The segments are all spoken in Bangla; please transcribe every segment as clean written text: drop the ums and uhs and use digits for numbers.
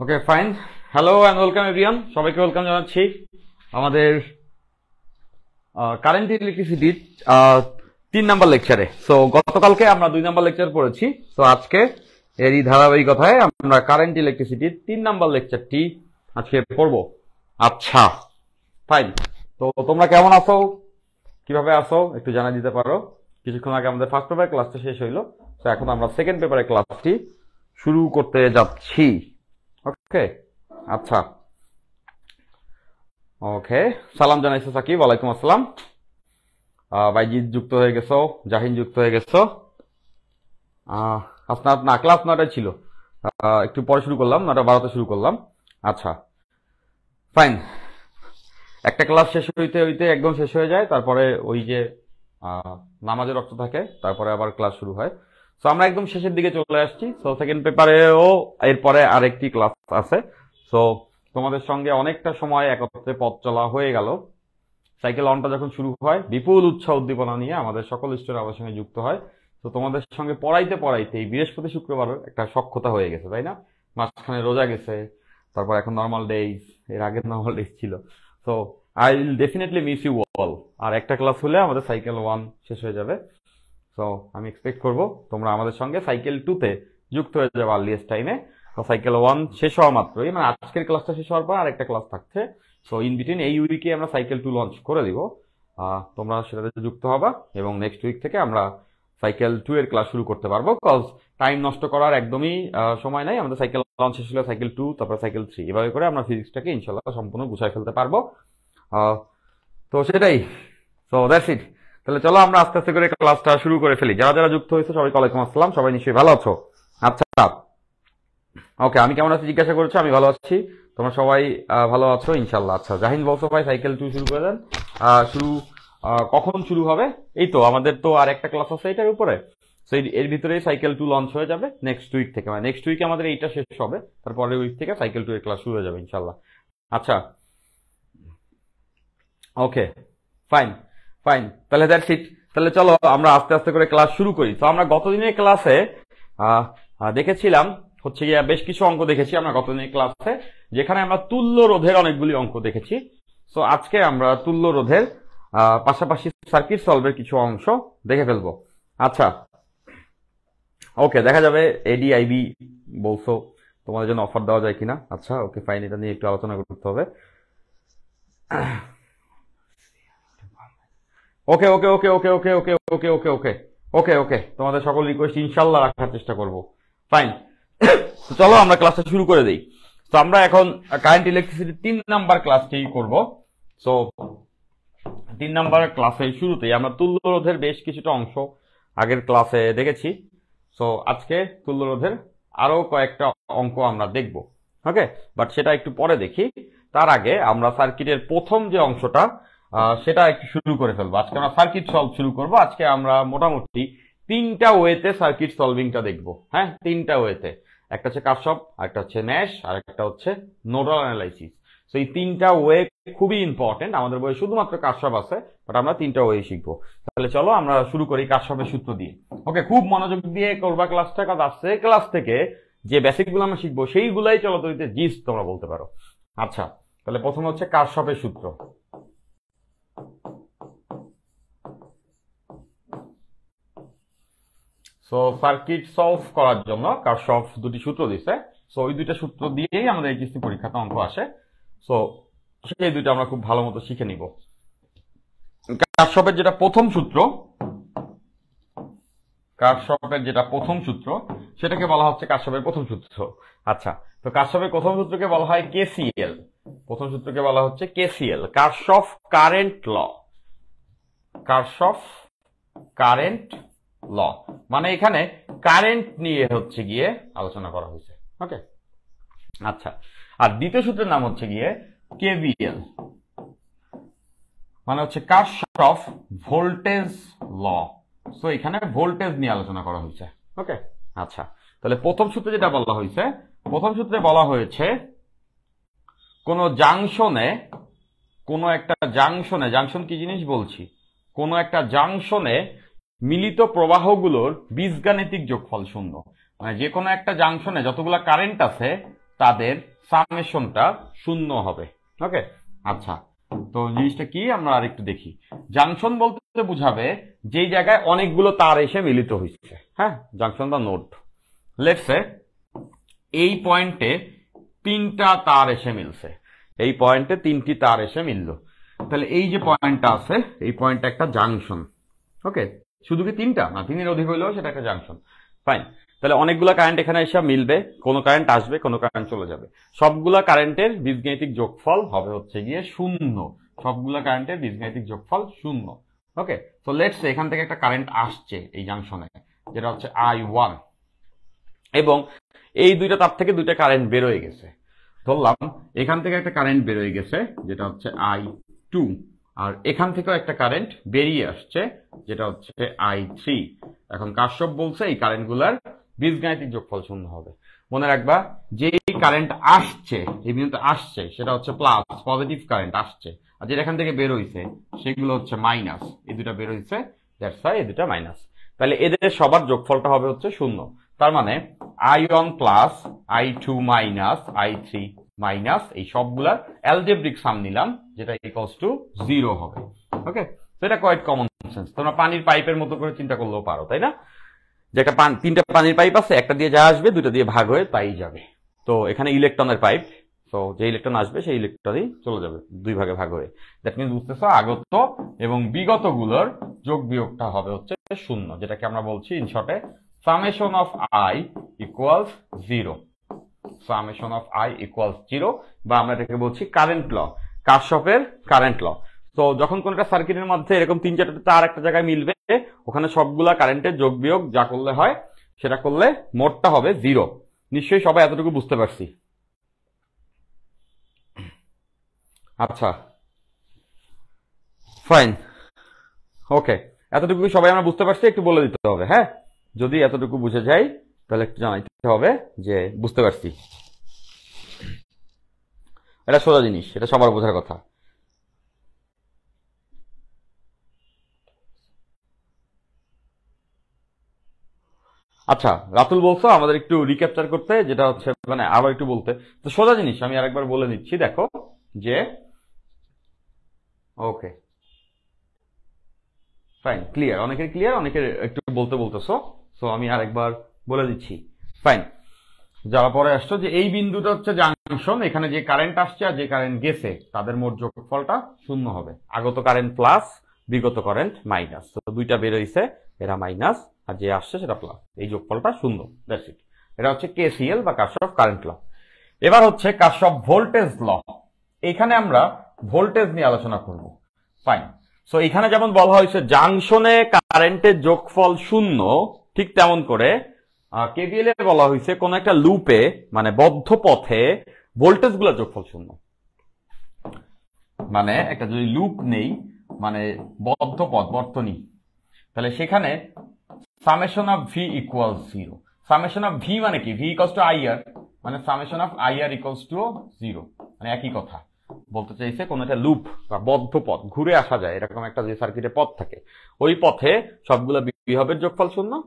Okay fine. Hello and welcome everyone, সবাইকে ওয়েলকাম জানাচ্ছি আমাদের কারেন্ট ইলেকট্রিসিটির 3 নাম্বার লেকচারে। সো গতকালকে আমরা 2 নাম্বার লেকচার পড়েছি। সো আজকে এরই ধারাবাহিকতায় আমরা কারেন্ট ইলেকট্রিসিটির 3 নাম্বার লেকচারটি আজকে পড়বো। আচ্ছা ফাইন। তো তোমরা কেমন আছো, কিভাবে আছো একটু জানা দিতে পারো। কিছুক্ষণ আগে আমাদের ফার্স্ট পেপার ক্লাসটা শেষ হইলো। তো এখন আমরা সেকেন্ড পেপারের ক্লাসটি শুরু করতে যাচ্ছি। ওকে আচ্ছা ওকে, সালাম জানাইছো সাকিব, ওয়ালাইকুম আসসালাম। বাইজিৎ যুক্ত হয়ে গেছো, জাহিন যুক্ত হয়ে গেছো। আপনার না ক্লাস 9টায় ছিল, একটু পরে শুরু করলাম, 9:12তে শুরু করলাম। আচ্ছা ফাইন। একটা ক্লাস শেষ হইতে হইতে একদম শেষ হয়ে যায়, তারপরে ওই যে নামাজের রক্ত থাকে, তারপরে আবার ক্লাস শুরু হয়। সো আমরা একদম শেষের দিকে চলে আসছি। সো সেকেন্ড পেপারেও এরপরে আরেকটি ক্লাস আছে। সো তোমাদের সঙ্গে অনেকটা সময় একত্রে পথ চলা হয়ে গেল। সাইকেল অনটা যখন শুরু হয় বিপুল উৎসাহ উদ্দীপনা নিয়ে আমাদের সকল স্টুডেন্ট আমাদের সঙ্গে যুক্ত হয়। তো তোমাদের সঙ্গে পড়াইতে পড়াইতে এই বৃহস্পতি শুক্রবার একটা সখ্যতা হয়ে গেছে, তাই না? মাঝখানে রোজা গেছে, তারপর এখন নর্মাল ডেজ, এর আগের নর্মাল ডেজ ছিল। So I will definitely miss you all. আর একটা ক্লাস হলে আমাদের সাইকেল 1 শেষ হয়ে যাবে। সো আমি এক্সপেক্ট করবো তোমরা আমাদের সঙ্গে সাইকেল 2-তে যুক্ত হয়ে যাবে আর্লিয়েস্ট টাইমে। সাইকেল 1 শেষ হওয়া মাত্রই, মানে আজকের ক্লাসটা শেষ হওয়ার পর আরেকটা ক্লাস থাকছে। সো ইন বিটুইন এই উইকে আমরা সাইকেল 2 লঞ্চ করে দিব। তোমরা সেটাতে যুক্ত হবা এবং নেক্সট উইক থেকে আমরা সাইকেল 2 এর ক্লাস শুরু করতে পারবো। কজ টাইম নষ্ট করার একদমই সময় নাই। আমাদের সাইকেল লঞ্চ শেষ হলে সাইকেল 2, তারপর সাইকেল 3, এভাবে করে আমরা ফিজিক্সটাকে ইনশাল্লাহ সম্পূর্ণ গুছাই ফেলতে পারবো। তো সেটাই। So that's it. তাহলে চলো আমরা আস্তে আস্তে করে ক্লাসটা শুরু করে ফেলি। যারা যারা যুক্ত হয়েছে সবাইকে ওয়ালাইকুম আসসালাম। সবাই নিশ্চয়ই ভালো আছো? আচ্ছা ওকে, আমি কেমন আছি জিজ্ঞাসা করেছো, আমি ভালো আছি। তোমরা সবাই ভালো আছো ইনশাল্লাহ। আচ্ছা জাহিন বলছো ভাই সাইকেল 2 শুরু করে দেন। শুরু কখন শুরু হবে? এই তো আমাদের তো আর একটা ক্লাস আছে এটার উপরে। সো এর ভিতরেই সাইকেল 2 লঞ্চ হয়ে যাবে নেক্সট উইক থেকে। মানে নেক্সট উইকে আমাদের এইটা শেষ হবে, তারপরের উইক থেকে সাইকেল 2 এর ক্লাস শুরু হয়ে যাবে ইনশাল্লাহ। আচ্ছা ওকে ফাইন ফাইন, তাহলে দ্যাটস ইট। তাহলে চলো আমরা আস্তে আস্তে করে ক্লাস শুরু করি। তো আমরা গতদিনের ক্লাসে দেখেছিলাম হচ্ছে গিয়ে বেশ কিছু অঙ্ক দেখেছি আমরা গতদিনের ক্লাসে, যেখানে আমরা তুল্য রোধের অনেকগুলি অঙ্ক দেখেছি। সো আজকে আমরা তুল্য রোধের পাশাপাশি সার্কিট সলভের কিছু অংশ দেখে ফেলবো। আচ্ছা ওকে, দেখা যাবে এডিআইবি বলছো তোমাদের জন্য অফার দেওয়া যায় কিনা। আচ্ছা ওকে ফাইন, এটা নিয়ে একটু আলোচনা করতে হবে। ওকে ওকে ওকে ওকে ওকে ওকে ওকে ওকে ওকে ওকে ওকে, তোমাদের সকল রিকোয়েস্ট ইনশাল্লাহ রাখার চেষ্টা করব। ফাইন, চলো আমরা ক্লাসটা শুরু করে দিই। তো আমরা এখন কারেন্ট ইলেকট্রিসিটি 3 নাম্বার ক্লাসটি করব। সো 3 নাম্বার ক্লাসের শুরুতেই আমরা তুল্য রোধের বেশ কিছুটা অংশ আগের ক্লাসে দেখেছি। সো আজকে তুল্য রোধের আরো কয়েকটা অঙ্ক আমরা দেখব। ওকে, বাট সেটা একটু পরে দেখি। তার আগে আমরা সার্কিটের প্রথম যে অংশটা সেটা একটু শুরু করে ফেলবো। আজকে আমরা সার্কিট সলভ শুরু করব। আজকে আমরা মোটামুটি 3টা ওয়েতে সার্কিট সলভিংটা দেখবো। হ্যাঁ, 3টা ওয়েতে। একটা হচ্ছে কারশফ, আরেকটা হচ্ছে ম্যাশ, আর একটা হচ্ছে নোডাল অ্যানালাইসিস। তো এই 3টা ওয়ে খুবই ইম্পর্টেন্ট। আমাদের বইয়ে শুধুমাত্র কারশফ আছে, বাট আমরা 3টা ওয়ে শিখবো। তাহলে চলো আমরা শুরু করি কারশফের সূত্র দিয়ে। ওকে, খুব মনোযোগ দিয়ে করবা ক্লাসটা, কাজ আসছে ক্লাস থেকে যে বেসিক গুলো আমরা শিখবো সেইগুলাই চলো তৈরিতে জিস তোমরা বলতে পারো। আচ্ছা তাহলে প্রথমে হচ্ছে কারশফের সূত্র। সো সার্কিট সলভ করার জন্য কারশফ দুটি সূত্র দিছে। সো ওই দুইটা সূত্র দিয়েই আমাদের এইচএসসি পরীক্ষাতে অঙ্ক আসে। সো সেই দুইটা আমরা খুব ভালো মতো শিখে নিব। কারশফের যেটা প্রথম সূত্র, কারশফের যেটা প্রথম সূত্র সেটাকে বলা হচ্ছে কারশফের প্রথম সূত্র। আচ্ছা, তো কারশফের প্রথম সূত্রকে বলা হয় কেসিএল। প্রথম সূত্রকে বলা হচ্ছে KCL, Kirchhoff current law. Kirchhoff current law মানে এখানে কারেন্ট নিয়ে হচ্ছে গিয়ে আলোচনা করা হয়েছে। ওকে আচ্ছা, আর দ্বিতীয় সূত্রের নাম হচ্ছে গিয়ে কেভিএল, মানে হচ্ছে কারশফ ভোল্টেজ ল। সো এখানে ভোল্টেজ নিয়ে আলোচনা করা হয়েছে। ওকে আচ্ছা, তাহলে প্রথম সূত্রে যেটা বলা হয়েছে, প্রথম সূত্রে বলা হয়েছে কোন জাংশনে, কোন একটা জাংশনে, জাংশন কি জিনিস বলছি, কোন একটা জাংশনে মিলিত প্রবাহগুলোর বীজগাণিতিক যোগফল 0। মানে যে কোনো একটা জাংশনে যতগুলা কারেন্ট আছে তাদের সামেশনটা শূন্য হবে। ওকে, আচ্ছা, তো জিনিসটা কি আমরা আরেকটু দেখি। জাংশন বলতে বোঝাবে যেই জায়গায় অনেকগুলো তার এসে মিলিত হয়েছে। হ্যাঁ, জাংশন বা নোড। লেটস সে এই পয়েন্টে 3টা তার এসে মিলছে, এই পয়েন্টে 3টি তার এসে মিললো, তাহলে এই যে পয়েন্টটা আছে এই পয়েন্টটা একটা জাংশন। ওকে, শুধু কি 3টা না, 3-এর অধিক হইলেও সেটা একটা জাংশন। ফাইন, তাহলে অনেকগুলা কারেন্ট এখানে এসে মিলবে, কোনো কারেন্ট আসবে, কোনো কারেন্ট চলে যাবে। সবগুলা কারেন্টের বীজগাণিতিক যোগফল হবে হচ্ছে গিয়ে 0। সবগুলা কারেন্টের বীজগাণিতিক যোগফল 0। ওকে, তো লেটস এখান থেকে একটা কারেন্ট আসছে এই জাংশনে, যেটা হচ্ছে I1, এবং এই দুইটা তার থেকে দুইটা কারেন্ট বের হয়ে গেছে। ধরলাম এখান থেকে একটা কারেন্ট বের হয়ে গেছে যেটা হচ্ছে I2, আর এখান থেকেও একটা কারেন্ট বেরিয়ে আসছে যেটা হচ্ছে I3। এখন কাশ্যপ বলছে এই কারেন্টগুলার বীজগাণিতিক যোগফল 0 হবে। মনে রাখবা যে কারেন্ট আসছে, এই বিন্দুতে আসছে, সেটা হচ্ছে প্লাস, পজিটিভ কারেন্ট আসছে, আর যেটা এখান থেকে বের হইছে সেগুলো হচ্ছে মাইনাস। এই দুটা বের হইছে, দ্যাটস ওয়াই এই দুটা মাইনাস। তাহলে এদের সবার যোগফলটা হবে হচ্ছে 0। তার মানে I1 plus I2 minus I3 minus এই সবগুলার অ্যালজেব্রিক সাম নিলাম, যেটা ইকুয়ালস টু 0 হবে। ওকে, তো এটা কোয়াইট কমন সেন্স। তোমরা পানির পাইপের মতো করে চিন্তা করলেও পারো, তাই না? যে একটা 3টা পানির পাইপ আছে, একটা দিয়ে যা আসবে 2টা দিয়ে ভাগ হয়ে তাই যাবে। তো এখানে ইলেকট্রনের পাইপ, তো যে ইলেকট্রন আসবে সেই ইলেকট্রনই চলে যাবে 2 ভাগে ভাগ হয়ে। দ্যাট মিনস বুঝতেছো আগত এবং বিগত গুলোর যোগ বিয়োগটা হবে হচ্ছে 0, যেটাকে আমরা বলছি ইন শর্টে summation of I equals 0। Summation of I equals 0, বা আমরা এটাকে বলছি কারেন্ট ল, কারশফের কারেন্ট ল। তো যখন কোন একটা সার্কিটের মধ্যে এরকম 3-4টা তার একটা জায়গায় মিলবে, ওখানে সবগুলা কারেন্টের যোগ বিয়োগ যা করলে হয় সেটা করলে মোটটা হবে 0। নিশ্চয়ই সবাই এতটুকু বুঝতে পারছি। আচ্ছা, ফাইন, ওকে, এতটুকু সবাই আমরা বুঝতে পারছি, একটু বলে দিতে হবে। হ্যাঁ, যদি এতটুকু বুঝে যাই তাহলে একটু জানাইতে হবে যে বুঝতে পারছি। এটা সোজা জিনিস, এটা সবার বোঝার কথা। আচ্ছা, রাতুল বলছো আমাদের একটু রিক্যাপচার করতে, যেটা হচ্ছে মানে আবার একটু বলতে। তো সোজা জিনিস আমি আরেকবার বলে দিচ্ছি, দেখো যে ওকে, ফাইন, ক্লিয়ার, অনেকের ক্লিয়ার, অনেকের একটু বলতে বলতেছো। সো আমি আরেকবার বলে দিচ্ছি। ফাইন, যারা পরে আসছো, যে এই বিন্দুটা হচ্ছে জাংশন, এখানে যে কারেন্ট আসছে আর যে কারেন্ট গেছে তাদের মোট যোগফলটা 0 হবে। আগত কারেন্ট প্লাস, বিগত কারেন্ট মাইনাস, তো দুইটা বের হইছে, এরা মাইনাস, আর যে আসছে সেটা প্লাস, এই যোগফলটা 0। That's it. এটা হচ্ছে KCL বা কারশফ কারেন্ট ল। এবার হচ্ছে কারশফ ভোল্টেজ ল। এখানে আমরা ভোল্টেজ নিয়ে আলোচনা করব। ফাইন, সো এখানে যেমন বলা হয়েছে জাংশনে কারেন্টের যোগফল 0, ঠিক তেমন করে KVL এ বলা হয়েছে কোন একটা লুপে মানে বদ্ধ পথে ভোল্টেজ গুলা যোগফল 0। মানে একটা যদি লুপ নেই, মানে বদ্ধ পথ, বর্তনী, তাহলে সেখানে summation of V equals 0। Summation of V মানে কি? ভি ইকুয়ালস টু IR, মানে summation of IR equals to 0, মানে একই কথা। বলতে চাইছে কোন একটা লুপ বা বদ্ধ পথ, ঘুরে আসা যায় এরকম একটা যে সার্কিটে পথ থাকে, ওই পথে সবগুলা বিভবের যোগফল 0।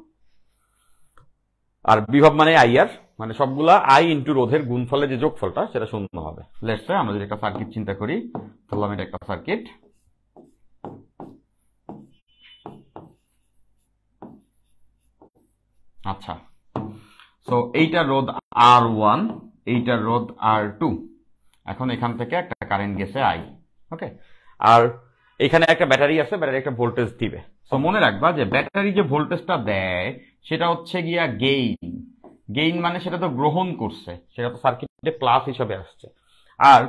আর বিভব মানে IR, মানে সবগুলা I ইন্টু রোধের গুণফলের যে যোগফলটা সেটা 0 হবে। লেটস সে আমরা যদি একটা সার্কিট চিন্তা করি, ধরলাম এটা একটা সার্কিট। আচ্ছা, সো এইটা রোধ R1, এইটা রোধ R2। এখন এখান থেকে একটা কারেন্ট গেছে I। ওকে, আর এখানে একটা ব্যাটারি আছে, ব্যাটারি একটা ভোল্টেজ দিবে। তো মনে রাখবা যে ব্যাটারি যে ভোল্টেজটা দেয় সেটা হচ্ছে গিয়া গেইন। গেইন মানে সেটা তো গ্রহণ করছে, সেটা তো সার্কিটে প্লাস হিসাবে আসছে। আর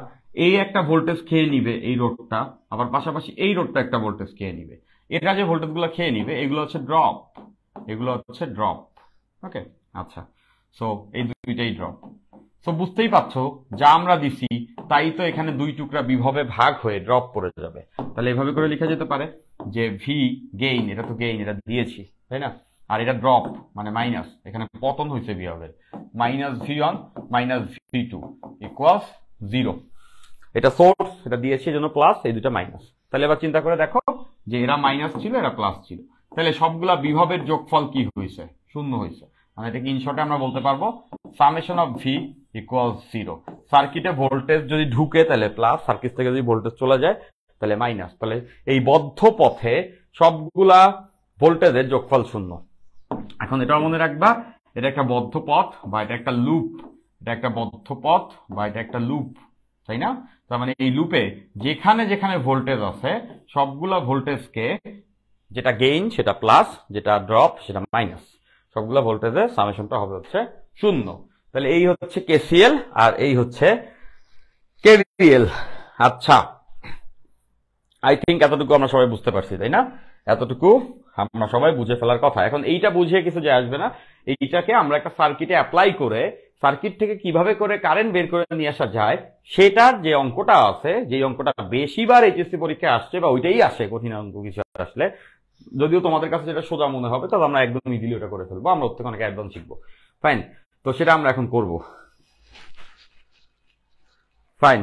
এই একটা ভোল্টেজ খেয়ে নিবে এই রোডটা, আবার পাশাপাশি এই রোডটা একটা ভোল্টেজ খেয়ে নিবে। এটা যে ভোল্টেজ গুলো খেয়ে নিবে এগুলো হচ্ছে ড্রপ, এগুলো হচ্ছে ড্রপ। ওকে, আচ্ছা, সো এই দুইটাই ড্রপ। সো বুঝতেই পারছো যা আমরা দিছি তাই তো এখানে 2 টুকরা বিভবে ভাগ হয়ে ড্রপ পড়ে যাবে। তাহলে এভাবে করে লেখা যেতে পারে যে ভি গেইন, এটা তো গেইন, এটা দিয়েছি তাই না, আর এটা ড্রপ মানে মাইনাস, এখানে পতন হয়েছে বিভবের, minus V1 minus V2 equals 0। এটা সোর্স, এটা দিয়েছি এজন্য প্লাস, এই দুটো মাইনাস। তাহলে এবার চিন্তা করে দেখো যে এরা মাইনাস ছিল, এরা প্লাস ছিল, তাহলে সবগুলা বিভবের যোগফল কি হয়েছে? 0 হয়েছে। মানে এটাকে ইন শর্টে আমরা বলতে পারবো সামেশন অফ ভি ইকুয়ালস 0। সার্কিটে ভোল্টেজ যদি ঢুকে তাহলে প্লাস, সার্কিট থেকে যদি ভোল্টেজ চলে যায় তাহলে মাইনাস। তাহলে এই বদ্ধ পথে সবগুলা ভোল্টেজের যোগফল 0। এখন এটাও মনে রাখবা, এটা একটা বদ্ধ পথ বা এটা একটা লুপ, এটা একটা বদ্ধ পথ বা এটা একটা লুপ, তাই না? তার মানে এই লুপে যেখানে যেখানে ভোল্টেজ আছে সবগুলা ভোল্টেজকে, যেটা গেইন সেটা প্লাস, যেটা ড্রপ সেটা মাইনাস, সবগুলা ভোল্টেজের সামেশনটা হবে হচ্ছে 0। তাহলে এই হচ্ছে কেসিএল আর এই হচ্ছে কেভিএল। আচ্ছা, আই থিঙ্ক এতটুকু আমরা সবাই বুঝতে পারছি, তাই না? এতটুকু আমরা সবাই বুঝে ফেলার কথা। এখন এইটা বুঝিয়ে কিছু যায় আসবে না, এইটাকে আমরা একটা সার্কিটে অ্যাপ্লাই করে সার্কিট থেকে কিভাবে করে কারেন্ট বের করে নিয়ে আসা যায় সেটার যে অঙ্কটা আছে, যে অঙ্কটা বেশিবার এইচএসসি পরীক্ষায় আসছে বা ওইটাই আসে কঠিন অঙ্ক কিছু আসলে, যদিও তোমাদের কাছে যেটা সোজা মনে হবে তবে আমরা একদম ইজিলি ওটা করে ফেলবো, আমরা ওর থেকে অনেক অ্যাডভান্স শিখবো। ফাইন, তো সেটা আমরা এখন করব। ফাইন,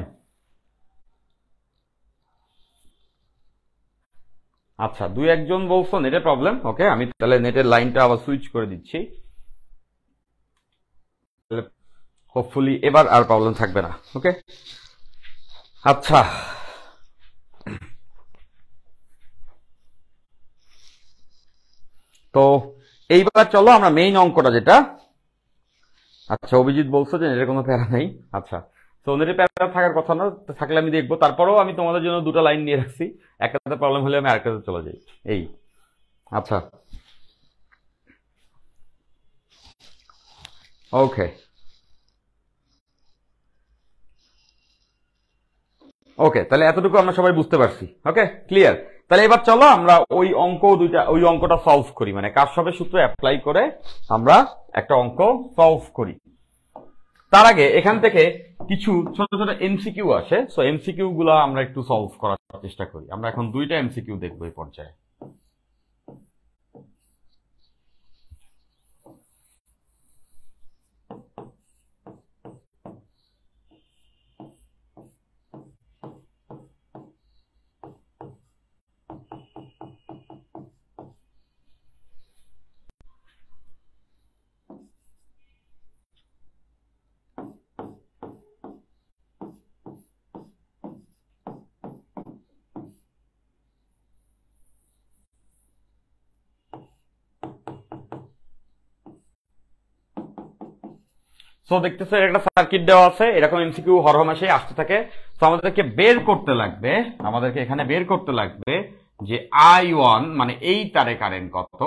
আচ্ছা, দুই একজন বলছো নেটের প্রবলেম। ওকে, আমি তাহলে নেটের লাইনটা আবার সুইচ করে দিচ্ছি, হোপফুলি এবার আর প্রবলেম থাকবে না। ওকে, আচ্ছা, তো এইবার চলো আমরা মেইন অঙ্কটা যেটা। আচ্ছা, অভিজিৎ বলছো যে নেটের কোনো প্যারা নেই। আচ্ছা, তো নেটের প্যারা থাকার কথা না, থাকলে আমি দেখবো। তারপরেও আমি তোমাদের জন্য দুটো লাইন নিয়ে রাখছি, একটাতে প্রবলেম হলে আমি আরেকটাতে চলে যাই। এই আচ্ছা, ওকে ওকে, তাহলে এতটুকু আমরা সবাই বুঝতে পারছি। ওকে, ক্লিয়ার। তাহলে এবার চলো আমরা ওই অঙ্কটা সলভ করি, মানে কারশফের সূত্র অ্যাপ্লাই করে আমরা একটা অঙ্ক সলভ করি। তার আগে এখান থেকে কিছু ছোট ছোট এমসিকিউ আসে, সো এমসিকিউ গুলা আমরা একটু সলভ করার চেষ্টা করি। আমরা এখন দুইটা এমসিকিউ দেখবো এই পর্যায়ে। সো দেখতেছো একটা সার্কিট দেওয়া আছে, এরকম এমসিকিউ হরহামেশাই আসতে থাকে। তো আমাদেরকে বের করতে লাগবে, আমাদেরকে এখানে বের করতে লাগবে যে I1 মানে এই তারে কারেন্ট কত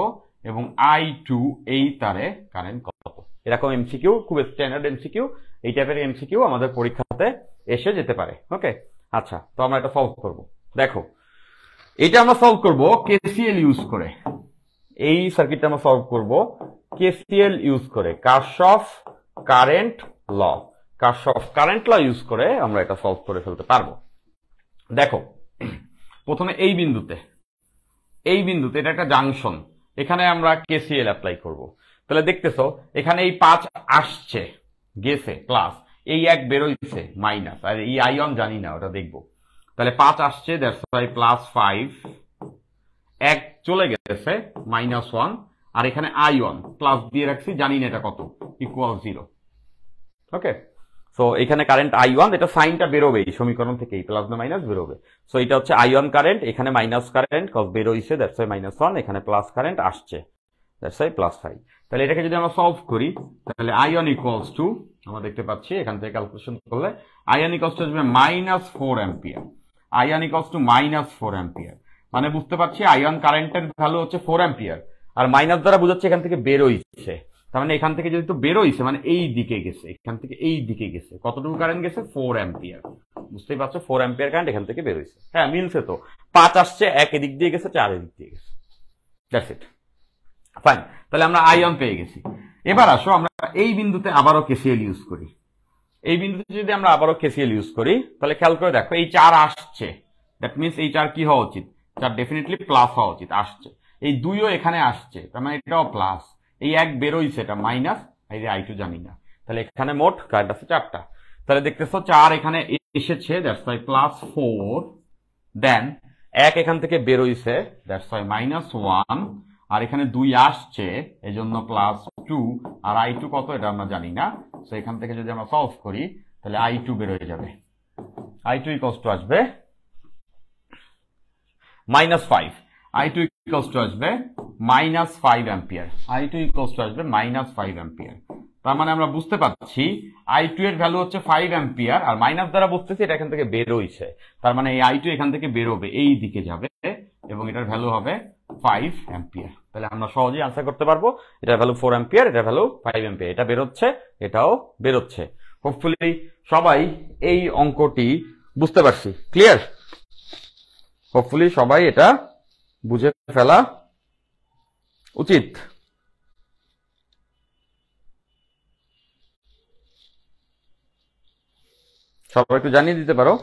এবং I2 এই তারে কারেন্ট কত। এরকম এমসিকিউ খুব স্ট্যান্ডার্ড এমসিকিউ, এই টাইপের এমসিকিউ আমাদের পরীক্ষাতে এসে যেতে পারে। ওকে, আচ্ছা, তো আমরা এটা সলভ করব। দেখো, এটা আমরা সলভ করব কেসিএল ইউজ করে। এই সার্কিটটা আমরা সলভ করব কেসিএল ইউজ করে, Kirchhoff current law. Kirchhoff current law use করে আমরা এটা সলভ করে ফেলতে পারবো। দেখো, প্রথমে এই বিন্দুতে এটা একটা জাংশন, এখানে আমরা কেসিএল অ্যাপ্লাই করব। তাহলে দেখতেছো এখানে এই 5 আসছে, গেছে প্লাস, এই 1 বেরোইছে মাইনাস, আর এই আইয়ন জানি না, ওটা দেখবো। তাহলে 5 আসছে, দ্যাটস ওয়াই +5, 1 চলে গেছে -1, আর এখানে I1 প্লাস দিয়ে রাখছি, জানি না এটা কত, ইকুয়াল 0। ওকে, সো এখানে কারেন্ট I1, এটা সাইনটা বেরোবে এই সমীকরণ থেকে, প্লাস না মাইনাস বেরোবে। সো এটা হচ্ছে I1 কারেন্ট, এখানে মাইনাস কারেন্ট কজ বেরোইছে, দ্যাটস ওয়াই -1, এখানে প্লাস কারেন্ট আসছে, দ্যাটস ওয়াই +5। তাহলে এটাকে যদি আমরা সলভ করি তাহলে I1 ইকুয়ালস টু, আমরা দেখতে পাচ্ছি এখান থেকে ক্যালকুলেশন করলে I1 ইকুয়ালস টু আসবে -4 ampere. I1 equals to -4 ampere, মানে বুঝতে পারছি I1 কারেন্টের ভ্যালু হচ্ছে 4 অ্যাম্পিয়ার, আর মাইনাস দ্বারা বোঝাচ্ছে এখান থেকে বেরোইছে। তার মানে এখান থেকে যেহেতু বেরোইছে মানে এই দিকে গেছে, এখান থেকে এই দিকে গেছে, কতটুকু কারেন্ট গেছে, 4 অ্যাম্পিয়ার। বুঝতেই পারছো 4 অ্যাম্পিয়ার কারেন্ট এখান থেকে বেরোইছে। হ্যাঁ, মিলছে তো, 5 আসছে, 1 এদিক দিয়ে গেছে, 4 এদিক দিয়ে গেছে, দ্যাটস ইট। ফাইন, তাহলে আমরা I1 পেয়ে গেছি। এবার আসো আমরা এই বিন্দুতে আবারও কেসিএল ইউজ করি। এই বিন্দুতে যদি আমরা আবারও কেসিএল ইউজ করি তাহলে খেয়াল করে দেখো, এই 4 আসছে, দ্যাট মিনস এই 4 কি হওয়া উচিত, 4 ডেফিনেটলি প্লাস হওয়া উচিত, আসছে। এই 2ও এখানে আসছে, তার মানে এটাও প্লাস। এই 1 বেরোইছে, এটা মাইনাস, এই যে I2 জানি না। তাহলে এখানে মোট কারেন্ট আছে 4টা। তাহলে দেখতেছো 4 এখানে এসেছে, দ্যাটস ওয়াই +4, দেন 1 এখান থেকে বেরোইছে, দ্যাটস ওয়াই -1, আর এখানে 2 আসছে, এজন্য +2, আর i2 কত এটা আমরা জানি না। তো এখান থেকে যদি আমরা সলভ করি তাহলে i2 বের হয়ে যাবে। i2 আসবে -5, i2 আসবে -5 অ্যাম্পিয়ার, i2 আসবে -5 অ্যাম্পিয়ার। তার মানে আমরা বুঝতে পারছি i2 এর ভ্যালু হচ্ছে 5 অ্যাম্পিয়ার, আর মাইনাস দ্বারা বুঝতেছি এটা এখান থেকে বের হইছে। তার মানে এই i2 এখান থেকে বেরোবে, এই দিকে যাবে, এবং এটার ভ্যালু হবে 5 অ্যাম্পিয়ার। তাহলে আমরা সহজেই আনসার করতে পারবো এটার ভ্যালু 4 অ্যাম্পিয়ার, এটার ভ্যালু 5 অ্যাম্পিয়ার। এটা বেরোচ্ছে, এটাও বেরোচ্ছে। হোপফুলি সবাই এই অঙ্কটি বুঝতে পারছি। ক্লিয়ার? হোপফুলি সবাই এটা বুঝে ফেলা উচিত। সবাই একটু জানিয়ে দিতে পারো,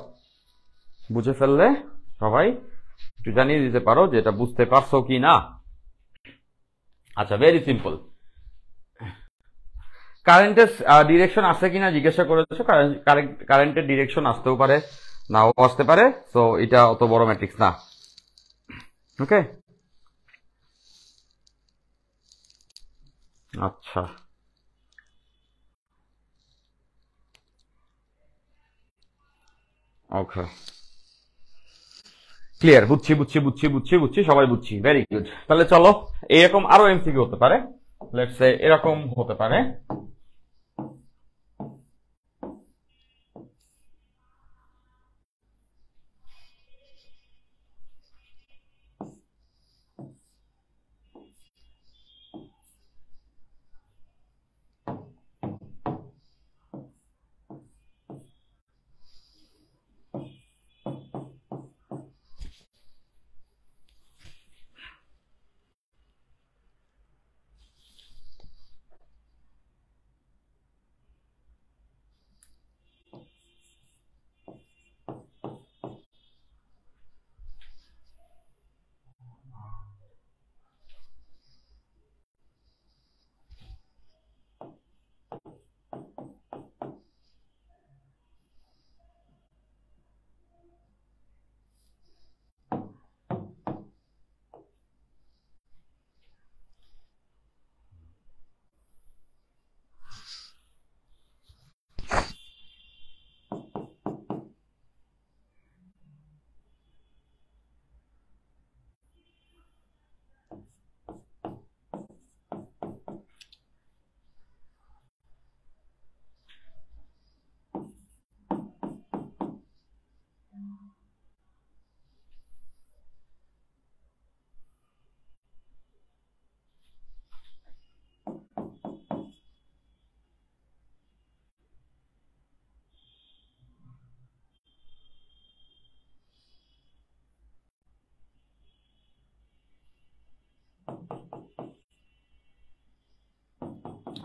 বুঝে ফেললে সবাই একটু জানিয়ে দিতে পারো যে এটা বুঝতে পারছো কি না। আচ্ছা, ভেরি সিম্পল। কারেন্টের ডিরেকশন আছে কিনা জিজ্ঞাসা করেছো। কারেন্টের ডিরেকশন আসতেও পারে, নাও আসতে পারে। সো এটা অত বড় ম্যাট্রিক্স না। ওকে, আচ্ছা, ওকে, ক্লিয়ার। বুঝছি বুঝছি বুঝছি বুঝছি বুঝছি, সবাই বুঝছি। Very good. তাহলে চলো, এরকম আরো এমসিকিউ হতে পারে। লেটস সে এরকম হতে পারে।